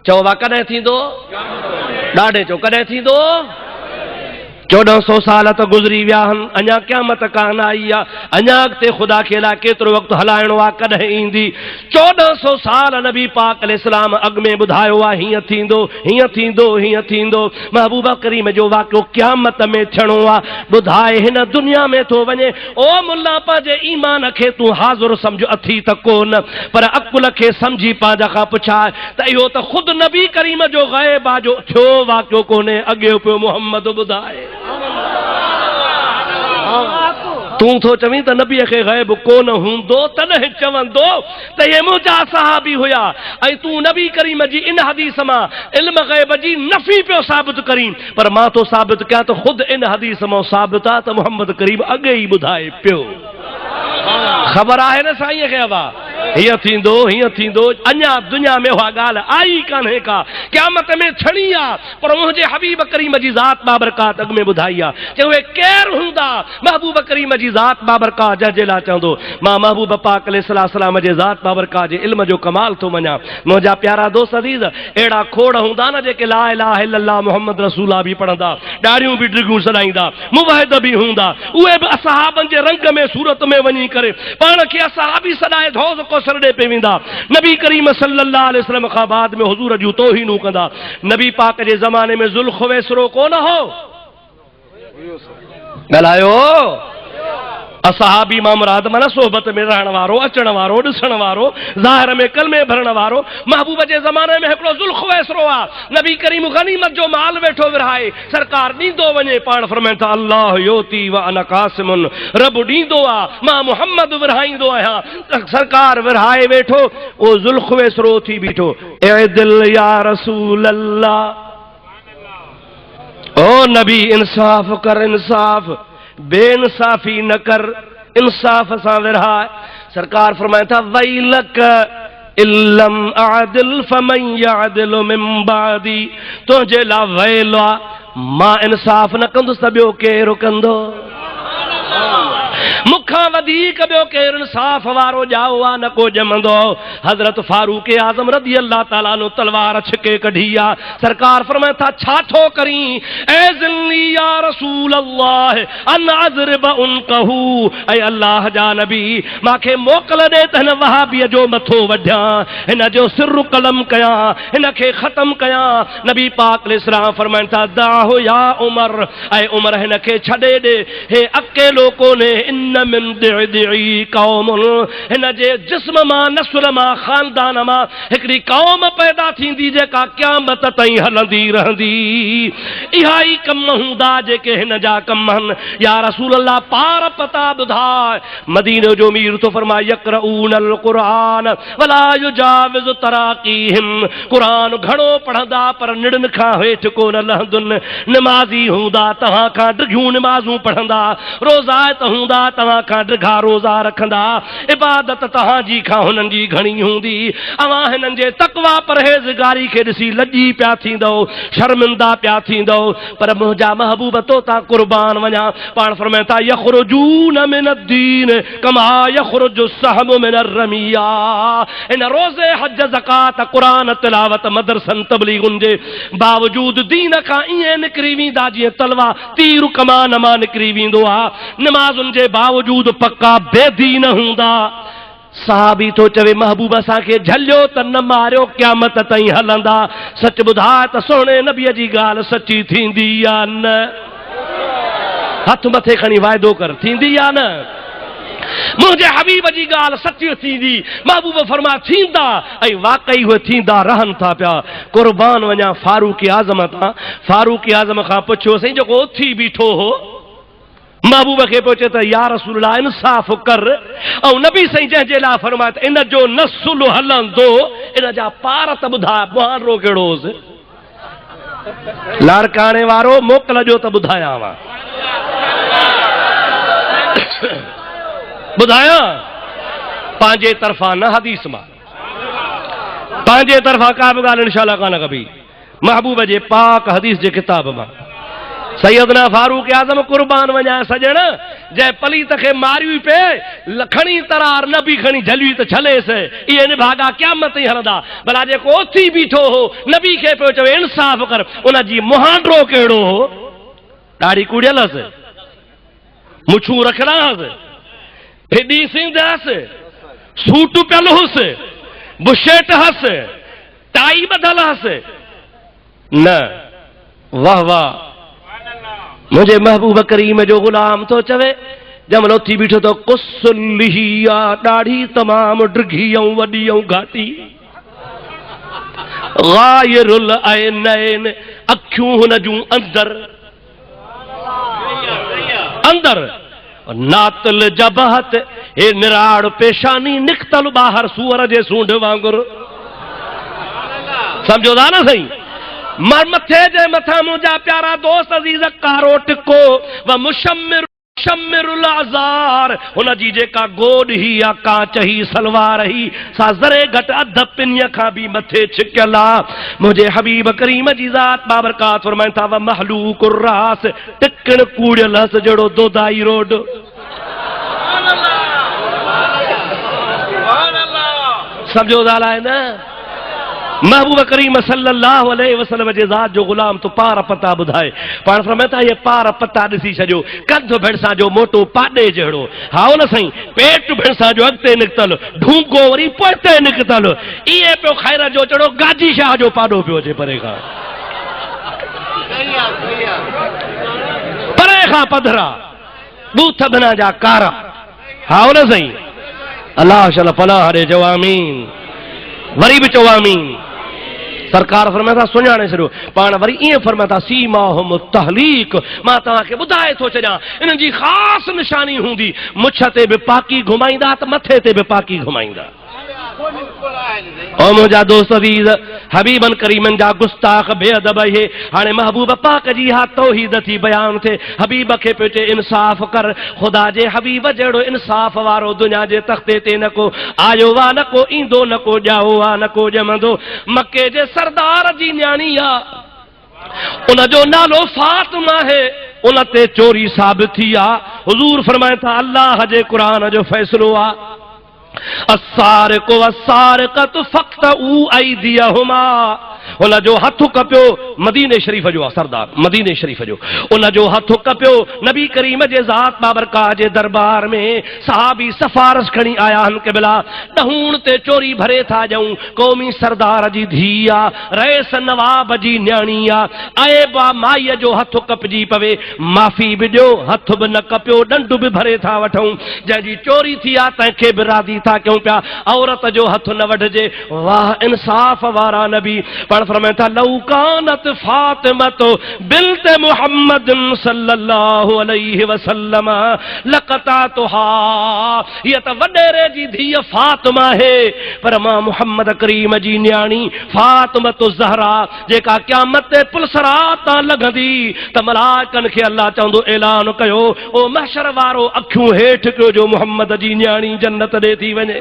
चओ वा कॾहिं थींदो? ॾाढे चओ कॾहिं थींदो? 1400 साल त गुज़री विया आहिनि अञा क़यामत कान आई आहे। अञा अॻिते ख़ुदा खे लाइ केतिरो वक़्तु हलाइणो आहे कॾहिं ईंदी। 1400 साल नबी पाक अलैहिस्सलाम अॻु में ॿुधायो आहे हीअं थींदो हीअं थींदो हीअं थींदो। महबूब करीम जो वाक़ियो क़यामत में थियणो आहे ॿुधाए हिन दुनिया में थो वञे। ओ मुल्ला पंहिंजे ईमान खे तूं हाज़ुर सम्झ अथी त कोन पर अकुल खे सम्झी पंहिंजा खां पुछाए त इहो त ख़ुदि नबी करीम जो ग़ैब आहे जो थियो वाक़ियो कोन्हे अॻे पियो मुहम्मद ॿुधाए। तूं थो चवीं त नबीअ खे ग़ैब कोन हूंदो तॾहिं चवंदो त इहे मुंहिंजा सहाबी हुया ऐं तूं नबी करीम जी इन हदीस मां इल्म ग़ैब जी नफ़ी पियो साबित करीं। पर मां तो साबित कयां त ख़ुदि इन हदीस मां साबित आहे त मुहम्मद करीम अॻे ई ॿुधाए पियो। ख़बर आहे न साईं खे हवा हीअं थींदो अञा दुनिया में उहा ॻाल्हि आई कान्हे का क़यामत में थियणी आहे। पर मुंहिंजे हबीब करीम जी ज़ात बाबरकात अॻु में ॿुधाई आहे चए उहे केरु हूंदा महबूब करीम जी ज़ात बाबरकात जंहिंजे लाइ चवंदो मां महबूब पाक अलैहिस्सलाम जे ज़ात बाबरकात जे इल्म जो कमाल थो मञा। मुंहिंजा प्यारा दोस्त अज़ीज़ अहिड़ा खोड़ हूंदा न जेके ला इलाहा इल्लल्लाह मुहम्मद रसूला बि पढ़ंदा ॾाढ़ियूं बि डिघियूं सॾाईंदा मुवाहिद बि हूंदा उहे बि असहाबनि जे रंग में सूरत में वञी करे पाण खे असहाबी सॾाए हौज़ कौसर ॾे पे वेंदा। नबी करीम सल्लल्लाहु अलैहि वसल्लम खां बाद में हुज़ूर जूं तौहीनूं कंदा। नबी पाक जे ज़माने में ज़ुल्ख़ुवैसरो कोन हो ॻाल्हायो असहाबी मां मुराद माना सोबत में रहण वारो, अचण वारो, ॾिसण वारो, ज़ाहिर में कलमे भरण वारो। महबूब जे ज़माने में हिकिड़ो ज़ुल्ख़ुवैसरो आ, नबी करीम गनीमत जो माल वेठो विरहाए, सरकार ॾींदो वञे, पाण फरमाइनि था अल्लाह योती व अना क़ासिमुन, रब ॾींदो आ, मां मुहम्मद विरहाईंदो आहियां। सरकार विरहाए वेठो, उहो ज़ुल्ख़ुवैसरो थी बीठो, ए दिल या रसूल अल्लाह, ओ नबी इंसाफ़ कर, इंसाफ़, बेइंसाफ़ी न कर, इंसाफ़ सां विरहाए। सरकार फरमाए था वैलक इल्लम आदिल फमन यादिलु मिन बादी, तुंहिंजे लाइ वैल आ, मां इंसाफ़ न कंदुसि त ॿियो केरु कंदो? मुखां वधीक ॿियो केरु इंसाफ़ वारो ॼाओ आहे न को ॼमंदो। हज़रत फारूक आज़म रज़ी अल्लाह ताला अन्हु तलवार छिके कढी आहे। सरकार फरमाए था छा थो करीं? ऐ ज़िल्ली या रसूल अल्लाह अन अज़रिब उनकहू, ऐ अल्लाह जा नबी मूंखे मोकल ॾे त हिन वहाबीअ जो मथो वढियां, हिन जो सिर कलम कयां, हिन खे ख़तम कयां। नबी पाक अलैहिस्सलाम फरमाइनि था दाहो या उमर, ऐं उमर हिन खे छॾे ॾे, हे अकेलो कोन्हे, इन मिन दिअदिई कौमुन, हिन जे जिस्म मां, नस्ल मां, ख़ानदान मां हिकिड़ी कौम पैदा थींदी जेका क़यामत ताईं हलंदी रहंदी। इहा ई कम हूंदा जेके हिन जा कम आहिनि। या रसूल अल्लाह पार पता ॿुधाए। मदीने जो मीर तो फरमाए यक़रऊन अल क़ुरान वला युजाविज़ु तराक़ीहिम, क़ुरान घणो पढ़ंदा पर निड़न खां हेठि कोन लहंदुनि। निमाज़ी हूंदा तव्हां खां ॾिघियूं निमाज़ूं पढ़ंदा, रोज़ायत हूंदा तव्हां खां ॾिघा रोज़ा रखंदा, इबादत तव्हांजी खां हुननि जी घणी हूंदी। अवां हिननि जे तक़वा परहेज़गारी खे ॾिसी लॼी पिया थींदो, शर्मिंदा पिया थींदो। पर मुंहिंजा महबूब तो तां क़ुर्बान वञा, पाण फरमाइनि था यख़रुजून मिन अद्दीन कमा यख़रुजु सहमु मिन अर्रमिया। इन रोज़े, हज, ज़कात, क़ुरान तिलावत, मदरसन, तबलीगुनि जे बावजूद दीन खां ईअं निकिरी वेंदा जीअं तलवा तीर कमान मां निकिरी वेंदो आहे। नमाज़ुनि जे बावजूद पक्का बेदीन हूंदा। साहबी तो चवे महबूब असांखे झलियो त न मारियो, क़यामत ताईं हलंदा। सच ॿुधाए त सोणे नबीअ जी ॻाल्हि सची थींदी या न? हथ मथे खणी वाइदो कर, थींदी या न? मुंहिंजे हबीब जी ॻाल्हि सची थींदी। महबूब फरमा थींदा, ऐं वाकई उहे थींदा रहनि था पिया। क़ुर्बान वञा फारूक आज़म तां। फारूक आज़म खां पुछियो साईं जेको उथी बीठो हो, महबूब खे पहुचे त या रसूल अल्लाह इंसाफ़ कर। ऐं नबी साईं जंहिंजे लाइ फरमाए त इन जो नसुल हलंदो, इन जा पार त ॿुधाए मुहारो कहिड़ो हुउसि? लाड़काणे वारो मोकल जो त ॿुधायांव, ॿुधायां पंहिंजे तरफ़ां न हदीस मां, पंहिंजे तरफ़ां का बि ॻाल्हि इंशाअल्लाह कान कबी, महबूब जे पाक हदीस जे किताब मां। सैयदना फारूक आज़म क़ुर्बान वञा सजण, जंहिं पलीत खे मारियूं पे खणी तरार न बि खणी झलियूं त छलेसि, इहे निभागा क़यामत ताईं हलंदा। भला जेको उथी बीठो हो नबी खे पियो चवे इंसाफ़ कर, उन जी मुहांडो कहिड़ो हो? ॾाढ़ी कुड़ियल हुअसि, मुछूं रखियलु हुअसि, फिडी सिंध हुअसि, सूट पियल हुअसि, बुशेट हुअसि, टाई ॿधल हुअसि? न, वाह वाह। मुझे महबूब करीम जो गुलाम तो चवे जमल उथी बीठो तो कुसलिया, ॾाढ़ी तमाम ड्रिघी ऐं वॾी ऐं घाटी, गायरुल ऐनैन, अखियूं हुन जूं अंदर अंदर, नातल जबहत, हे निराड़ पेशानी, निकतल ॿाहिर सूअर जे सूंढ वांगुरु। समझो था न सही? मथे जे मथा मुंहिंजा प्यारा दोस्त अज़ीज़ कारो टिको व मुशम्मिर शम्मिरुल अज़ार, हुन जी जेका गोॾ ही या कांच ही सलवार ही सा ज़रे घटि अध पिनीअ खां बि मथे छिकियल आहे। मुंहिंजे हबीब करीम जी ज़ात बाबरकात फरमाइनि था व महलूकुर रास, टिकण कूड़ियल हस जहिड़ो दोदाई रोड। सम्झो ॻाल्हि आहे न? महबूब करीम सल्लल्लाहु अलैहि वसल्लम जे ज़ात जो गुलाम तो पार पता ॿुधाए। पाण फरमाए था ये पार पता ॾिसी छॾियो, कंध भिड़सां जो मोटो पाॾे जहिड़ो, हा न साईं, पेट भिड़सां जो अॻिते निकितल, ढूंको वरी पोइते निकितल, इहे पियो खैर जो चढ़ो, गाजी शाह जो पाॾो पियो अचे परे खां, परे खां पधरा, बूथ बिना जा कारा, हाँ न सही अल्लाह शल फलाह ॾे चओ आमीन वरी बि चओ आमीन सरकार फरमाए था सुञाणे छॾियो पाण वरी ईअं फरमाए था सीमाहुम तहलीक मां तव्हांखे ॿुधाए थो छॾियां इन्हनि जी ख़ासि निशानी हूंदी मुछ ते बि पाकी घुमाईंदा त मथे ते बि पाकी घुमाईंदा ओ मुंहिंजा दोस्त अज़ीज़ हबीबन करीमन जा गुस्ताख बेअदब इहे हाणे महबूब पाक जी हा तौहीद थी बयान थे हबीब खे पियो चए इंसाफ़ कर ख़ुदा जे हबीब जहिड़ो इंसाफ़ वारो दुनिया जे तख़्ते ते न को आयो वा न को ईंदो न को ॼाओ वा न को ॼमंदो मके जे सरदार जी न्याणी आहे उन जो नालो फातिमा आहे उन ते चोरी साबित थी आहे हुज़ूर फरमाए था अल्लाह जे क़ुरान जो फ़ैसिलो आहे अस्सारिक़ु वस्सारिक़तु फ़क़्तऊ अयदियहुमा उन जो हथ कपियो मदीने शरीफ जो आहे सरदार मदीने शरीफ जो उन जो हथ कपियो नबी करीम जे ज़ात बाबरकाह जे दरबार में सहाबी सफ़ारश खणी आया आहिनि क़िबला ॾहूण ते चोरी भरे था ॼऊं क़ौमी सरदार जी धीउ आहे रईस नवाब जी न्याणी आहे ऐबा माईअ जो हथ कपजी पवे माफ़ी बि ॾियो हथ बि न कपियो ॾंड बि भरे था वठूं जंहिंजी चोरी थी आहे तंहिंखे बि राज़ी था कयूं पिया औरत जो हथ न वठिजे वाह इंसाफ़ वारा नबी पर फरमाए था लौ कानत फातिमतो बिन्त मुहम्मद सल्लल्लाहु अलैहि वसल्लम लक़तातुहा ये त वडेरे जी धीअ फातिमा है पर मां मुहम्मद करीम जी न्याणी फातिमतो ज़हरा जेका क़यामत ते पुलसरात तां लॻंदी त मलाइकनि खे अल्लाह चवंदो ऐलान कयो ओ महशर वारो अखियूं हेठि कयो जो मुहम्मद जी न्याणी जन्नत ॾे थी वञे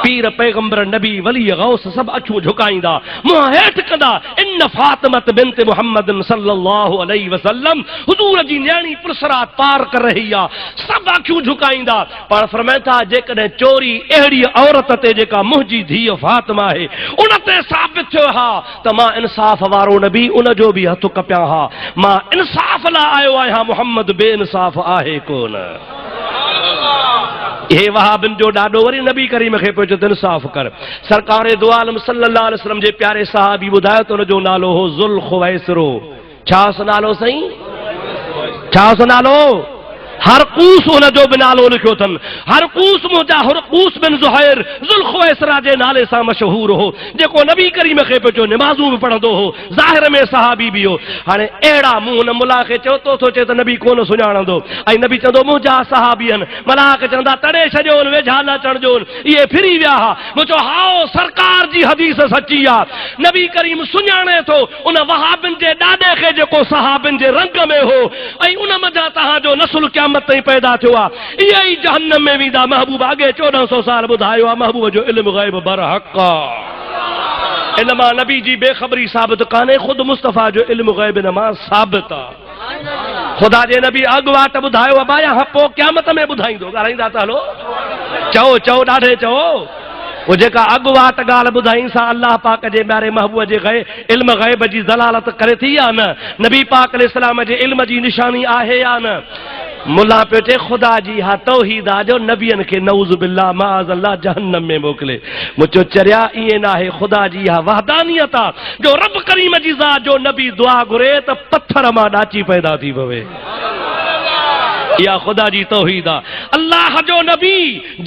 पीर पैगंबर नबी वली गौस सब अखियूं झुकाईंदा मुंहुं हेठि कंदा इन फातिमत बिन्त मुहम्मद सल्लल्लाहु अलैहि वसल्लम हुजूर जी न्याणी पुलसरात पार कर रही आहे सब अखियूं झुकाईंदा पाण फरमाए था जेकॾहिं चोरी अहिड़ी औरत ते जेका मुंहिंजी धीअ फातिमा आहे उन ते साबित थियो हा त मां इंसाफ़ वारो नबी उन जो बि हथ कपिया हा मां इंसाफ़ लाइ आयो आहियां मुहम्मद बेइंसाफ़ आहे कोन हे वहाबिन जो ॾाॾो वरी नबी करीम खे पियो चए इंसाफ़ कर सरकार दो आलम सल्लल्लाहु अलैहि वसल्लम जे प्यारे सहाबी ॿुधायो त हुन जो नालो हो ज़ुल ख़ुवैसरो छा नालो साईं छा नालो हरकूस उन जो बि नालो लिखियो अथनि हरकूस मुंहिंजा हरकूस बिन ज़ुहैर ज़ुल ख़ुवैसरा जे नाले सां मशहूर हो जेको नबी करीम खे पियो चयो निमाज़ूं बि पढ़ंदो हो ज़ाहिर में सहाबी बि हो हाणे अहिड़ा मूं हुन मुला खे चयो तो थो चए त नबी कोन सुञाणंदो ऐं नबी चवंदो मुंहिंजा सहाबी आहिनि मलाक चवंदा तॾहिं छॾियो वेझा न चढ़जो इहे फिरी विया हा मूं चयो हाओ सरकार जी हदीस सची आहे नबी करीम सुञाणे थो उन वहाबिन जे ॾाॾे खे जेको सहाबिन जे रंग में हो ऐं उन मंझां तव्हांजो नसुल क़यामत ताईं पैदा थियो आहे इहे ई जहन्नम में वेंदा महबूब अॻे 1400 साल ॿुधायो आहे महबूब जो इल्मु ग़ैब बरहक़ आहे इन मां नबी जी बेख़बरी साबित कान्हे ख़ुदि मुस्तफ़ा जो इल्मु ग़ैब इन मां साबित आहे ख़ुदा जे नबी अॻुवाट ॿुधायो आहे बाया पोइ क़यामत में ॿुधाईंदो ॻाल्हाईंदा त हलो चओ चओ ॾाढे चओ वो जेका अॻुवाट ॻाल्हि ॿुधाईं सा अल्लाह पाक जे प्यारे महबूब जे इल्म ग़ैब जी दलालत करे थी या न नबी पाक अलैहिस्सलाम जे इल्म जी निशानी आहे या न मुला पियो चए ख़ुदा जी हा तौहीद आहे जो नबियनि खे नऊज़ बिल्लाह माज़ अल्लाह जहन्नम में मोकिले मुंहिंजो चरिया ईअं न आहे ख़ुदा जी हा वहदानियत आहे जो रब करीम जी ज़ात जो नबी दुआ घुरे त पत्थर मां ॾाची पैदा थी पवे या ख़ुदा जी तौहीद आहे अल्लाह जो नबी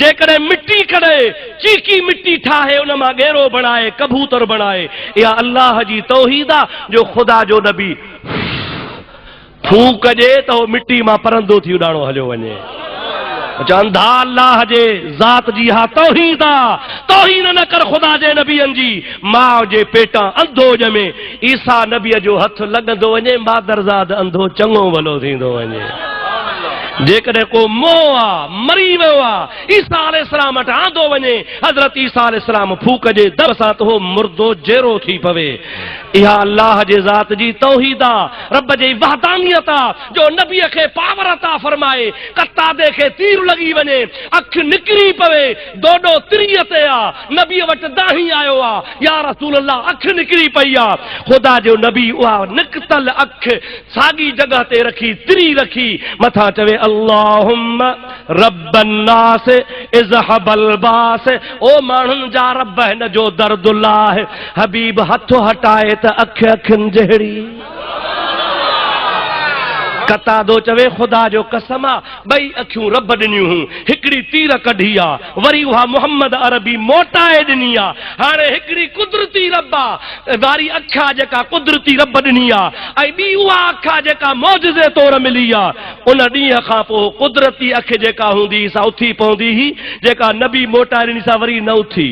जेकॾहिं मिट्टी कढे चीकी मिट्टी ठाहे उन मां गेरो बणाए कबूतर बणाए या अल्लाह जी तौहीद आहे जो ख़ुदा जो नबी फूक जे त उहो मिट्टी मां परंदो थी उॾाणो हलियो वञे चवंदा अल्लाह जे ज़ात जी हा तौहीद आहे तौहीन न कर ख़ुदा जे नबियनि जी माउ जे पेटां अंधो ॼमे ईसा नबीअ जो हथ लॻंदो वञे मादरज़ाद अंधो चङो भलो थींदो वञे जेकॾहिं को मोह आहे मरी वियो आहे ईसा अलैहिस्सलाम वटि आंदो वञे हज़रत ईसा अलैहिस्सलाम फूक जे दर सां त उहो मुर्दो जहिड़ो थी पवे इहा अल्लाह जे ज़ात जी तौहीद आहे रब जी वहदानियत आहे जो नबीअ खे पावर अता फरमाए कतादे खे तीर लॻी वञे अखि निकिरी पवे दोडो तिरीअ ते आहे नबीअ वटि दाही आयो आहे या रसूल अल्लाह अखि निकिरी पई आहे ख़ुदा जो नबी उहा निकतल अखि साॻी जॻह ते रखी तिरी रखी मथां चवे अल्लाहुम्मा रब्बन नास इज़हबल बास ओ माण्हुनि जा रब हिन जो दर्द लाहे हबीब हथ हटाए त अखि अखियुनि जहिड़ी कतादो चवे खुदा जो कसम बई अखियूं रब ॾिनियूं हुयूं, हिकिड़ी तीर कढी आ, वरी उहा मोहम्मद अरबी मोटाए ॾिनी आ। हाणे हिकिड़ी कुदरती रब आ वारी अखा जेका कुदरती रब ॾिनी आ, ऐं ॿी उहा अखा जेका मौजज़े तौर मिली आ। उन ॾींहं खां पोइ कुदरती अख जेका हूंदी सा उथी पवंदी हुई, जेका नबी मोटाए ॾिनी सा वरी न उथी।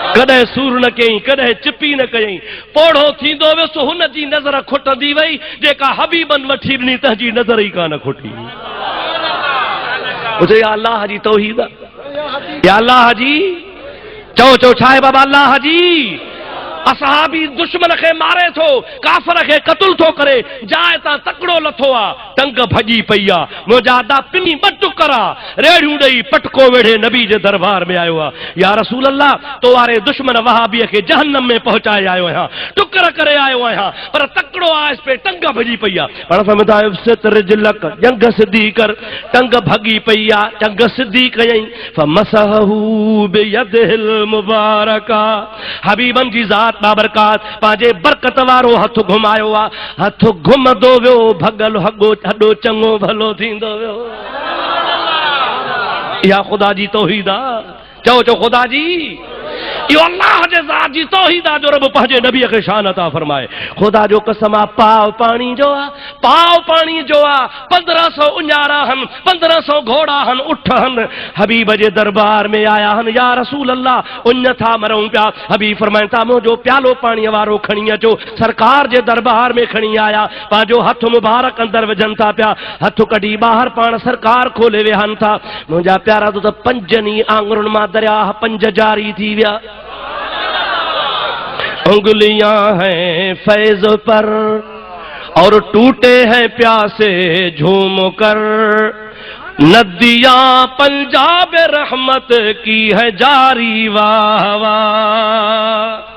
कॾहिं सूर न कयईं, कॾहिं चिपी न कयईं, पोढ़ो थींदो वियुसि, हुन जी नज़र खुटंदी वई, जेका हबीबन वठी ॾिनी तंहिंजी नज़र ई कान खुटी। ॿुधो या अल्लाह जी तौहीद, या अल्लाह जी चओ चओ छा आहे बाबा अल्लाह जी। असहाबी दुश्मन खे मारे थो, काफ़र खे क़त्ल थो करे, जाइ तां तकड़ो लथो आ, टंग भॼी पई आ, मुंहिंजा दा पिनी ॿ टुकरा रेड़ियूं ॾेई पटको वेढ़े नबी जे दरबार में आयो आ। या रसूल अल्लाह, तो वारे दुश्मन वहाबीअ खे जहन्नम में पहुचाए आयो आहियां, टुकर करे आयो आहियां, पर तकड़ो आयसि पे टंग भॼी पई आ। पाण सम्झंदा आहियूं सितर जिलक जंग सिधी कर, टंग भॻी पई आ, टंग सिधी कयईं, फमसहू बियदिल मुबारका, हबीबन जी ज़ात बाबरकात पंहिंजे बरकत वारो हथ घुमायो आ, हथ घुमंदो वियो, भगल हॾो चङो भलो थींदो वियो। इहा ख़ुदा जी तौहीद आ, चओ चओ ख़ुदा जी। इहो अल्लाह जे ज़ात जी तौहीद आ जो रब पंहिंजे नबीअ खे शान अता फरमाए। ख़ुदा जो कसम आ, पाव पाणी जो आ, पाव पाणी जो आ, 1500 उञारा हन, 1500 घोड़ा हन, उठ हन, हबीब जे दरबार में आया हन। या रसूल अल्लाह, उञ था मरूं पिया। हबीब फरमाइनि था, मुंहिंजो प्यालो पाणीअ वारो खणी अचो। सरकार जे दरबार में खणी आया, पंहिंजो हथ मुबारक अंदर विझनि था पिया, हथ कढी ॿाहिरि पाण सरकार खोले विहनि था। मुंहिंजा प्यारा तो 5 आंगुरनि मां दरिया 5 जारी थी विया। उंगलियां हैं फैज पर और टूटे हैं प्यासे झूम कर, नदियां पंजाब रहमत की है जारी, वाह वाह।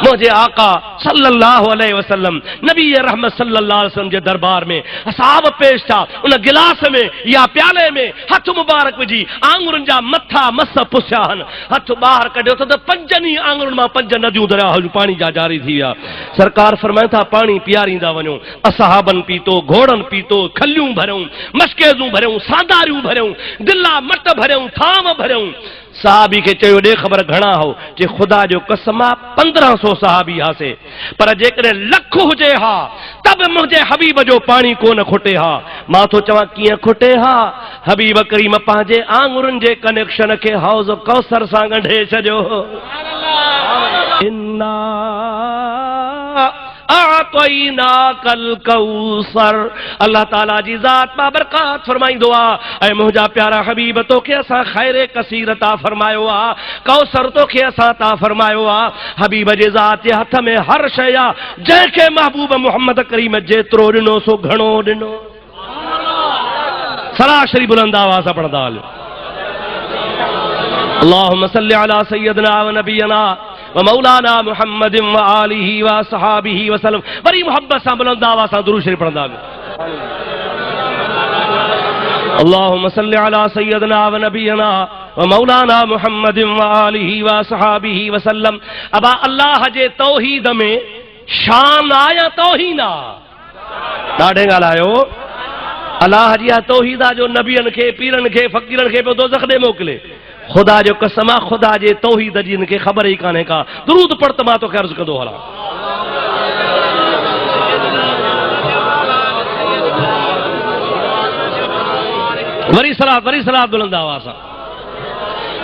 मुझे आका सल्लल्लाहु अलैहि वसल्लम, नबी रहमत सल्लल्लाहु अलैहि वसल्लम जे दरबार में असहाब पेश था। उन गिलास में या प्याले में हथ मुबारक विझी आंगुरनि जा मथा मस पुसिया हन, हथ ॿाहिरि कढियो त 5 आंगुरनि मां 5 नदियूं दरिया पाणी जा जारी थी विया। सरकार फरमाइनि था, पाणी पीआरींदा वञो। असहाबनि पीतो, घोड़नि पीतो, खलियूं भरियूं, मशकेज़ूं भरियूं, सांदारियूं भरियूं, दिला मट भरियूं, थाम भरियूं। सहाबी खे चयो, ॾे ख़बर घणा हो? जे ख़ुदा जो कसम आ 1500 सहाबी हासे, पर जेकॾहिं लख हुजे हा त बि मुंहिंजे हबीब जो पाणी कोन खुटे हा। मां थो चवां कीअं खुटे हा? हबीब करीम पंहिंजे आंगुरनि जे कनेक्शन खे हौज़ कौसर सां ॻंढे छॾियो। इन्ना आतैना कल कौसर, अल्लाह ताला जी ज़ात बाबरकात फरमाईंदो आ, ऐं मुंहिंजा प्यारा हबीब तोखे असां खैर कसीर अता फरमायो आ, कौसर तोखे असां अता फरमायो आ। हबीब जे ज़ात जे हथ में हर शइ आ, जंहिंखे महबूब मोहम्मद करीम जेतिरो ॾिनो सो घणो ॾिनो। सलाह शरीफ बुलंद आवाज़ सां पढ़ंदा हलियो। अल्लाहुम्मा सल्लि अला सय्यदना व नबियना व मौलाना मुहम्मद व आलिहि व असहाबिहि वसल्लम। वरी मोहब्बत सां बुलंद आवाज़ सां दुरूद शरीफ पढ़ंदा हलियो। अल्लाहुम्मा सल्लि अला सय्यदना व नबियना व मौलाना मुहम्मद व आलिहि व असहाबिहि वसल्लम। अब अल्लाह जे तौहीद में शान आया तौहीन आ, ॾाढे ॻाल्हायो। अल्लाह जी तौहीद जो नबियन खे, पीरन खे, फ़कीरन खे पियो दोज़ख ॾे मोकिले। खुदा जो कसम आ, खुदा जे तौहीद जी इनखे ख़बर ई कान्हे का। दुरूद पढ़ त मां तोखे अर्ज़ कंदो हलां। वरी सलात बुलंद आवाज़ सां।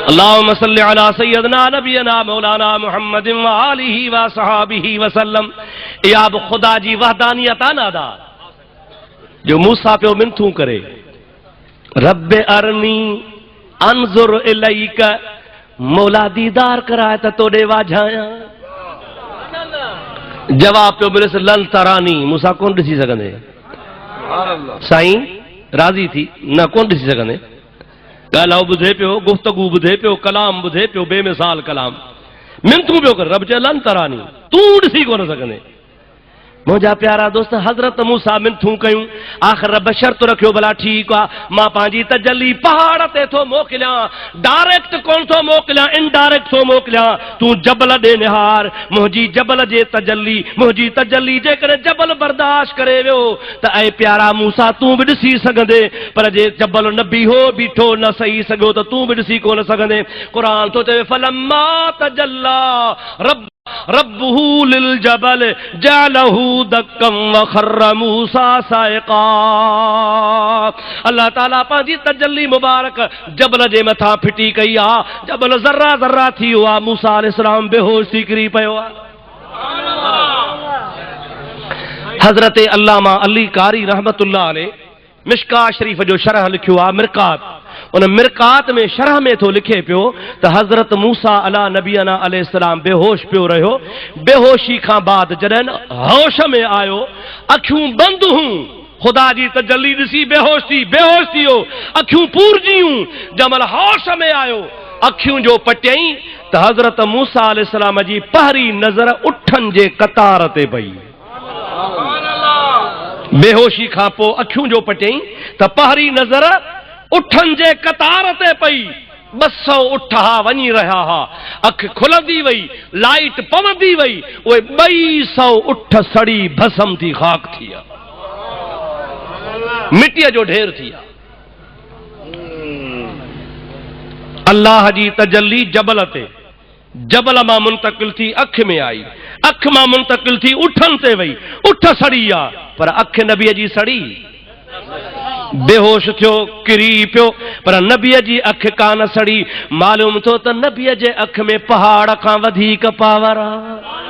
अल्लाहुम्मा सल्लि अला सय्यदना नबियना मौलाना मुहम्मद व आलिहि व असहाबिहि वसल्लम। इहा बि खुदा जी वहदानियत आ नादा, जो मूसा पियो मिनथूं करे, रब्बे अरनी अनजुर इलैक, मौला दीदार कराए त तोॾे वाझायां। जवाब पियो मिलेसि, लन तरानी, मूसा कोन ॾिसी सघंदे। साईं राज़ी थी, न कोन ॾिसी सघंदे। ॻाल्हाओ ॿुधे पियो, गुफ़्तगू ॿुधे पियो, कलाम ॿुधे पियो, बेमिसाल कलाम, मिनथूं पियो कर। रब चए लन तरानी, तूं ॾिसी कोन सघंदे। मुंहिंजा प्यारा दोस्त, हज़रत मूसा मिनथूं कयूं, आख़िर रब शर्त रखियो, भला ठीकु आहे, मां पंहिंजी तजली पहाड़ ते थो मोकिलियां, डायरेक्ट कोन थो मोकिलियां, डायरेक्ट थो मोकिलियां, तूं जबल ॾे निहार, मुंहिंजी जबल जे तजल्ली जेकॾहिं जबल बर्दाश्त करे वियो त ऐं प्यारा मूसा तूं बि ॾिसी सघंदे, पर जे जबल न बीहो बीठो न सही सघियो त तूं बि ॾिसी कोन सघंदे। क़ुरान थो चवे फलम्मा तजल्ला रब्बुहु लिल जबल जअलहु दक्कम व खर्र मूसा साइक़ा। अल्लाह ताला पंहिंजी तजल्ली मुबारक जबल जे मथां फिटी कई आहे, जबल ज़र्रा ज़र्रा थी वियो आहे, मूसा अलैहिस्सलाम बेहोश थी किरी पियो आहे। हज़रत अल्लामा अली कारी रहमतुल्लाह अलैह मिशका शरीफ जो शरह लिखियो आहे मिरकात, उन मिरकात में शरह में थो लिखे पियो त हज़रत मूसा अला नबीना अलैहिस्सलाम बेहोश पियो रहियो, बेहोशी खां बाद जॾहिं होश में आयो, अखियूं बंदि हूं, खुदा जी तजल्ली ॾिसी बेहोश थी वियो, अखियूं पूरजियूं, जमल होश में आयो, अखियूं जो पटियई त हज़रत मूसा अलैहिस्सलाम जी पहिरीं नज़र उठनि जे कतार ते पई। बेहोशी खां पोइ अखियूं जो पटियई त पहिरीं नज़र उठनि जे कतार ते पई। 200 उठ हा वञी रहिया हा, अख खुलंदी वई, लाइट पवंदी वई, उहे 200 उठ सड़ी भस्म थी खाक थी विया, मिटीअ जो ढेर थी विया। अल्लाह जी तजल्ली जबल ते, जबल मां मुंतकिल थी अख में आई, अख मां मुंतकिल थी उठनि ते वई, उठ सड़ी आ, पर अख नबीअ जी सड़ी, बेहोश थियो किरी पियो, पर नबीअ जी अख कान सड़ी। मालूम थियो त नबीअ जे अख में पहाड़ खां वधीक पावर आहे।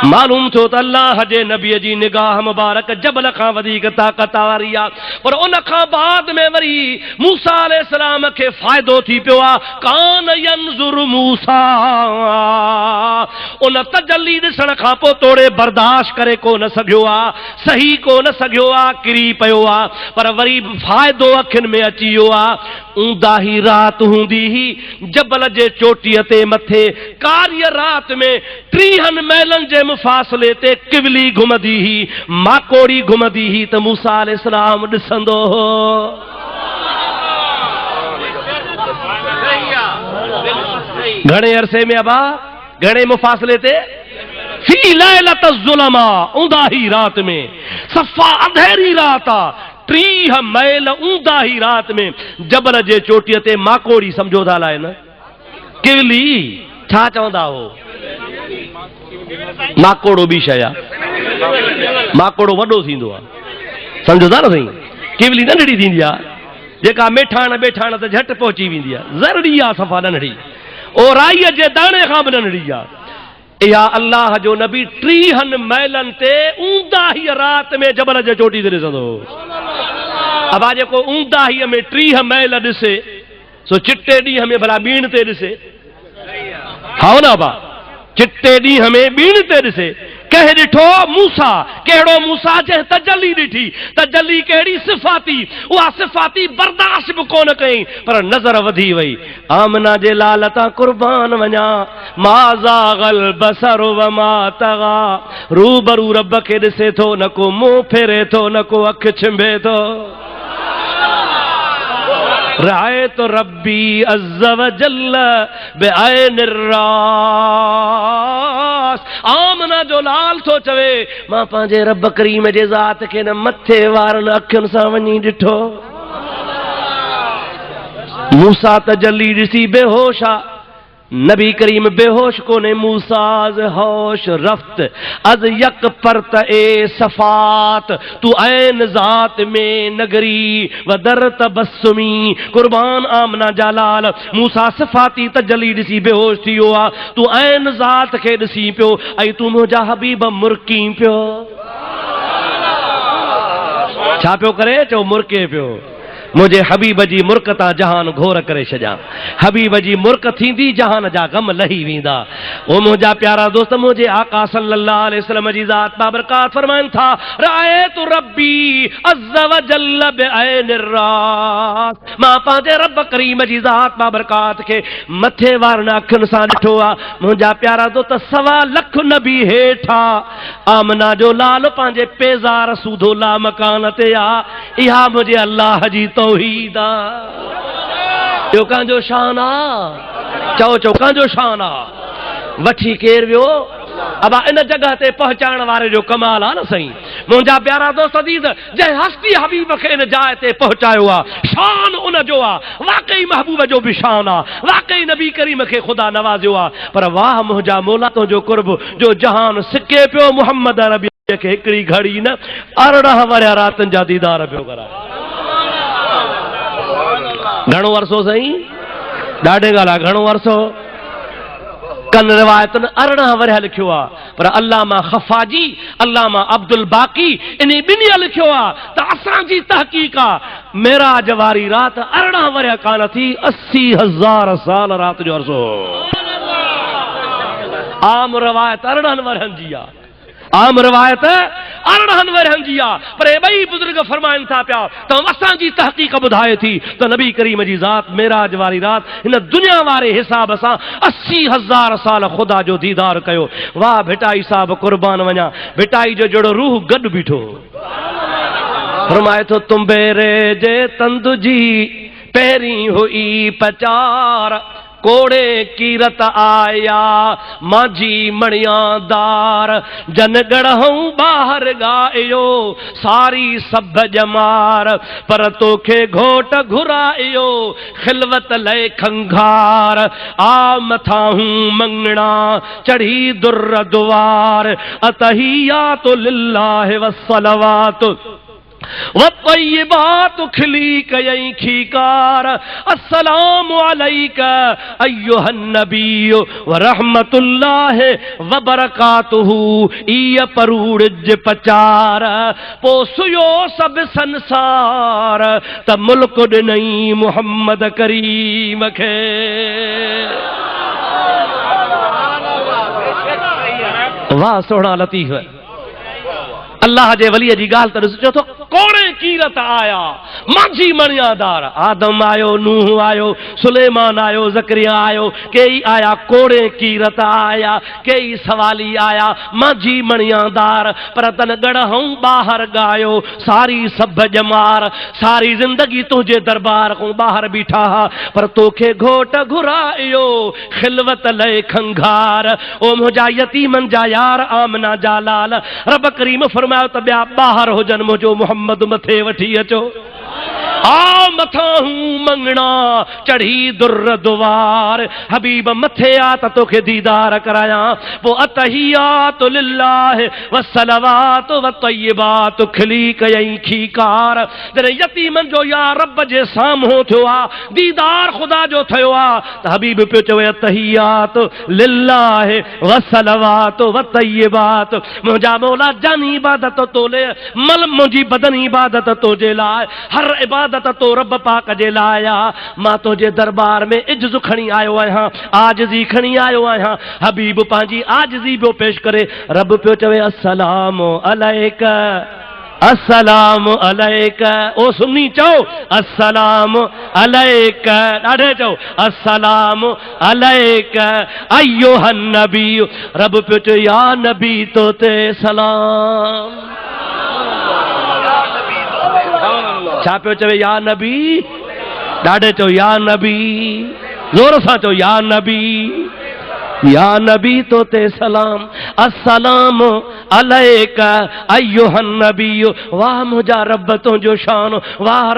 मालूम थियो त अल्लाह जे नबीअ जी निगाह मुबारक जबल खां वधीक ताक़त वारी आहे। पर उन खां बाद में वरी मूसा अलैहिस्सलाम खे फ़ाइदो थी पियो आहे। कान यंज़ुर मूसा, उन तजल्ली ॾिसण खां पोइ तोड़े बर्दाश्त करे कोन सघियो आहे, सही कोन सघियो आहे, किरी पियो आहे, पर वरी फ़ाइदो अखियुनि में अची वियो आहे। ऊंदाही राति हूंदी ही जबल जे चोटीअ ते मथे कार्य राति में 30 मैलनि जे मुफ़ासिले ते किवली घुमंदी ही, माकोड़ी घुमंदी ही त मूसा अलैहिस्सलाम ॾिसंदो हो। घणे अरसे में अबा, घणे मुफ़ासिले ते? फी लैलत ज़ुलमा, ऊंदाही रात में, सफ़ा अंधेरी रात आ, 30 मैल ऊंदाही रात में जबल जे चोटीअ ते माकोड़ी सम्झो था लाइ न, किवली छा चवंदा हो? माकोड़ो बि शइ आहे, माकोड़ो वॾो थींदो आहे, सम्झो था न साईं। किवली नंढड़ी थींदी आहे, जेका मेठाण बेठाण त झटि पहुची वेंदी आहे, ज़रड़ी आहे सफ़ा नंढड़ी, ओ राईअ जे दाणे खां बि नंढड़ी आहे। इहा अल्लाह जो नबी 30 मैलनि ते ऊंदाही राति में जबल जे चोटी ते ॾिसंदो। अबा जेको ऊंदाहीअ में 30 मैल ॾिसे सो चिट्टे ॾींहं में भला बीण ते ॾिसे, हा न अबा, चिट्टे ॾींहं में बीण ते ॾिसे। कंहिं ॾिठो मूसा, कहिड़ो मूसा जंहिं तजल्ली ॾिठी, तजल्ली कहिड़ी सिफ़ाती, उहा सिफ़ाती बर्दाश्त बि कोन कई, पर नज़र वधी वई। आमना जे लाल तां कुर्बान वञा, मा ज़ाग़ल बसर व मा तग़ा, रूबरू रब खे ॾिसे थो, न को मुंहुं फेरे थो, न को अखि छिंभे थो। रायत रब्बी अज़्ज़ व जल्ल बिअैनिर रास, आमना जो लाल थो चवे, मां पंहिंजे रब करीम जे ज़ात खे न मथे वारनि अखियुनि सां वञी ॾिठो। मूसा तजल्ली ॾिसी बेहोश आहे, नबी करीम बेहोश कोने। मूसाज़ होश रफ्त अज यक परत ए सफात, तू ऐन ज़ात में नगरी वदर तबस्सुमी, कुर्बान आमना जालाल। मूसा सिफ़ाती तजल्ली ॾिसी बेहोश थी वियो आहे, तू ऐन ज़ात खे ॾिसी पियो, ऐं तू मुंहिंजा हबीब मुरकी पियो। छा पियो करे? चओ मुरके पियो। मुझे हबीब जी मुर्क ता जहान घोर करे छजा, हबीब जी मुर्क थींदी जहान जा गम लही वेंदा। ओ मुझा प्यारा दोस्त, मुझे आका सल्लल्लाहु अलैहि वसल्लम जी ज़ात बाबरकात फरमाइन था, रायतु रब्बी अज़्ज़ व जल्ल बिअैनिर रास, मां पंहिंजे रब करीम जी ज़ात बाबरकात के मथे वारन अखियुनि सां ॾिठो आ। मुझा प्यारा दोस्त, 1.25 लख नबी हेठा आमना जो लाल पंहिंजे पेज़ार सूधोला मकान ते आ। इहा मुझे अल्लाह जी तौहीद आ, जो शान आ। चओ चओ कंहिंजो शान आ वठी केर वियो अबा इन जगह ते पहुचाइण वारे जो कमाल आ न सही मुंहिंजा प्यारा दोस्त अजीज जंहिं हस्ती हबीब खे इन जाइ ते पहुचायो आ शान उन जो आ वाकई महबूब जो बि शान आ वाकई नबी करीम खे ख़ुदा नवाज़ियो आ पर वाह मुंहिंजा मौला तुंहिंजो कुर्ब जो जहान सिके पियो मुहम्मद अरबी खे हिकिड़ी घड़ी न 18 वरिया रातनि जा दीदार पियो कराए घणो अरसो सही ॾाढे ॻाल्हि घणो अरसो कन रिवायतुनि 18 वरिया लिखियो आहे पर अल्लामा खफ़ाजी अल्लामा अब्दुल बाक़ी इन ॿिन्ही लिखियो आहे त असांजी तहक़ीक़ आहे मेराज वारी राति 18 वरिया कान थी 80,000 साल राति जो अरसो आम रवायत 18 वरियनि जी आहे आम रवायत 18 वरियनि जी आहे पर हे ॿई बुज़ुर्ग फरमाइनि था पिया त असांजी तहक़ीक़ ॿुधाए थी त नबी करीम जी ज़ात मेराज वारी राति हिन दुनिया वारे हिसाब सां 80,000 साल ख़ुदा जो दीदार कयो वाह भिटाई साहब क़ुर्बान वञा भिटाई जो जहिड़ो रूह गॾु बीठो फरमाए थो तुम्बेरे जे तंद जी पहिरीं हुई पचार कोड़े कीरत आया माझी मणियादार जन गढ़ूं बाहर गायो सारी सब जमार पर तोखे घोट घुरायो खिलवत लय खंघार आ मथाहूं मंगना चढ़ी दुर्र दुआर अतहियातु लिल्लाहि वस्सलवातु वत्तय्यिबात खिली कयई खीकार अस्सलामु अलैका अय्युहन नबी व रहमतुल्लाहि व बरकातुहू ईय परूड़ज पचार पोसुयो सब संसार त मुल्क ॾिनई मुहम्मद करीम खे वाह सोहणा लतीफ़ अल्लाह जे वलीअ जी ॻाल्हि त ॾिसो तो कोड़े कीरत आया माझी मणियादार आदम आयो नूह आयो सुलेमान आयो ज़करिया आयो कई आया कोड़े कीरत आया कई सवाली आया माझी मणियादार पर तन गढ़ूं बाहर गायो सारी सब जमार सारी जिंदगी तुझे दरबार को बाहर बीठा पर तोखे घोट घुरायो खिलवत लय खंघार ओ मुंहिंजा यतीमन जा यार आमना जा लाल रब करीम फरमायो त ॿिया ॿाहिरि हुजनि मुंहिंजो मुहम्मद मथे वठी अचो आ मथाहूं मंगना चढ़ी दुर्र दुआर हबीब मथे आ त तोखे दीदार कराया पो अतहियातु लिल्लाहि वस्सलवातु वत्तय्यिबातु खिली कयई खीकार जॾहिं यतीमन जो या रब जे साम्हूं थियो आ दीदार ख़ुदा जो थियो आ त हबीब पियो चवे अतहियातु लिल्लाहि वस्सलवातु वत्तय्यिबातु मुंहिंजा मौला जानी इबादत तोले मल मुंहिंजी बदन इबादत तोजे लाइ हर इबादत तो रब पाक जे लाया मां तुझे दरबार में इज्जत खणी आयो आहियां आजिज़ी खणी आयो आहियां हबीब पंहिंजी आजिज़ी पियो पेश करे रब पियो चवे अस्सलामु अलैका अस्सलामु अलैका ओ सुन्नी चओ अस्सलामु अलैका ॾाढे चओ अस्सलामु अलैका अय्युहन नबी रब पियो चवे या नबी तो ते सलाम छा पियो चवे या नबी ॾाढे चओ या नबी ज़ोर सां चओ या नबी तो ते सलाम अस्सलामु अलैका अय्युहन नबी वाह मुंहिंजा रब तुंहिंजो शान वाह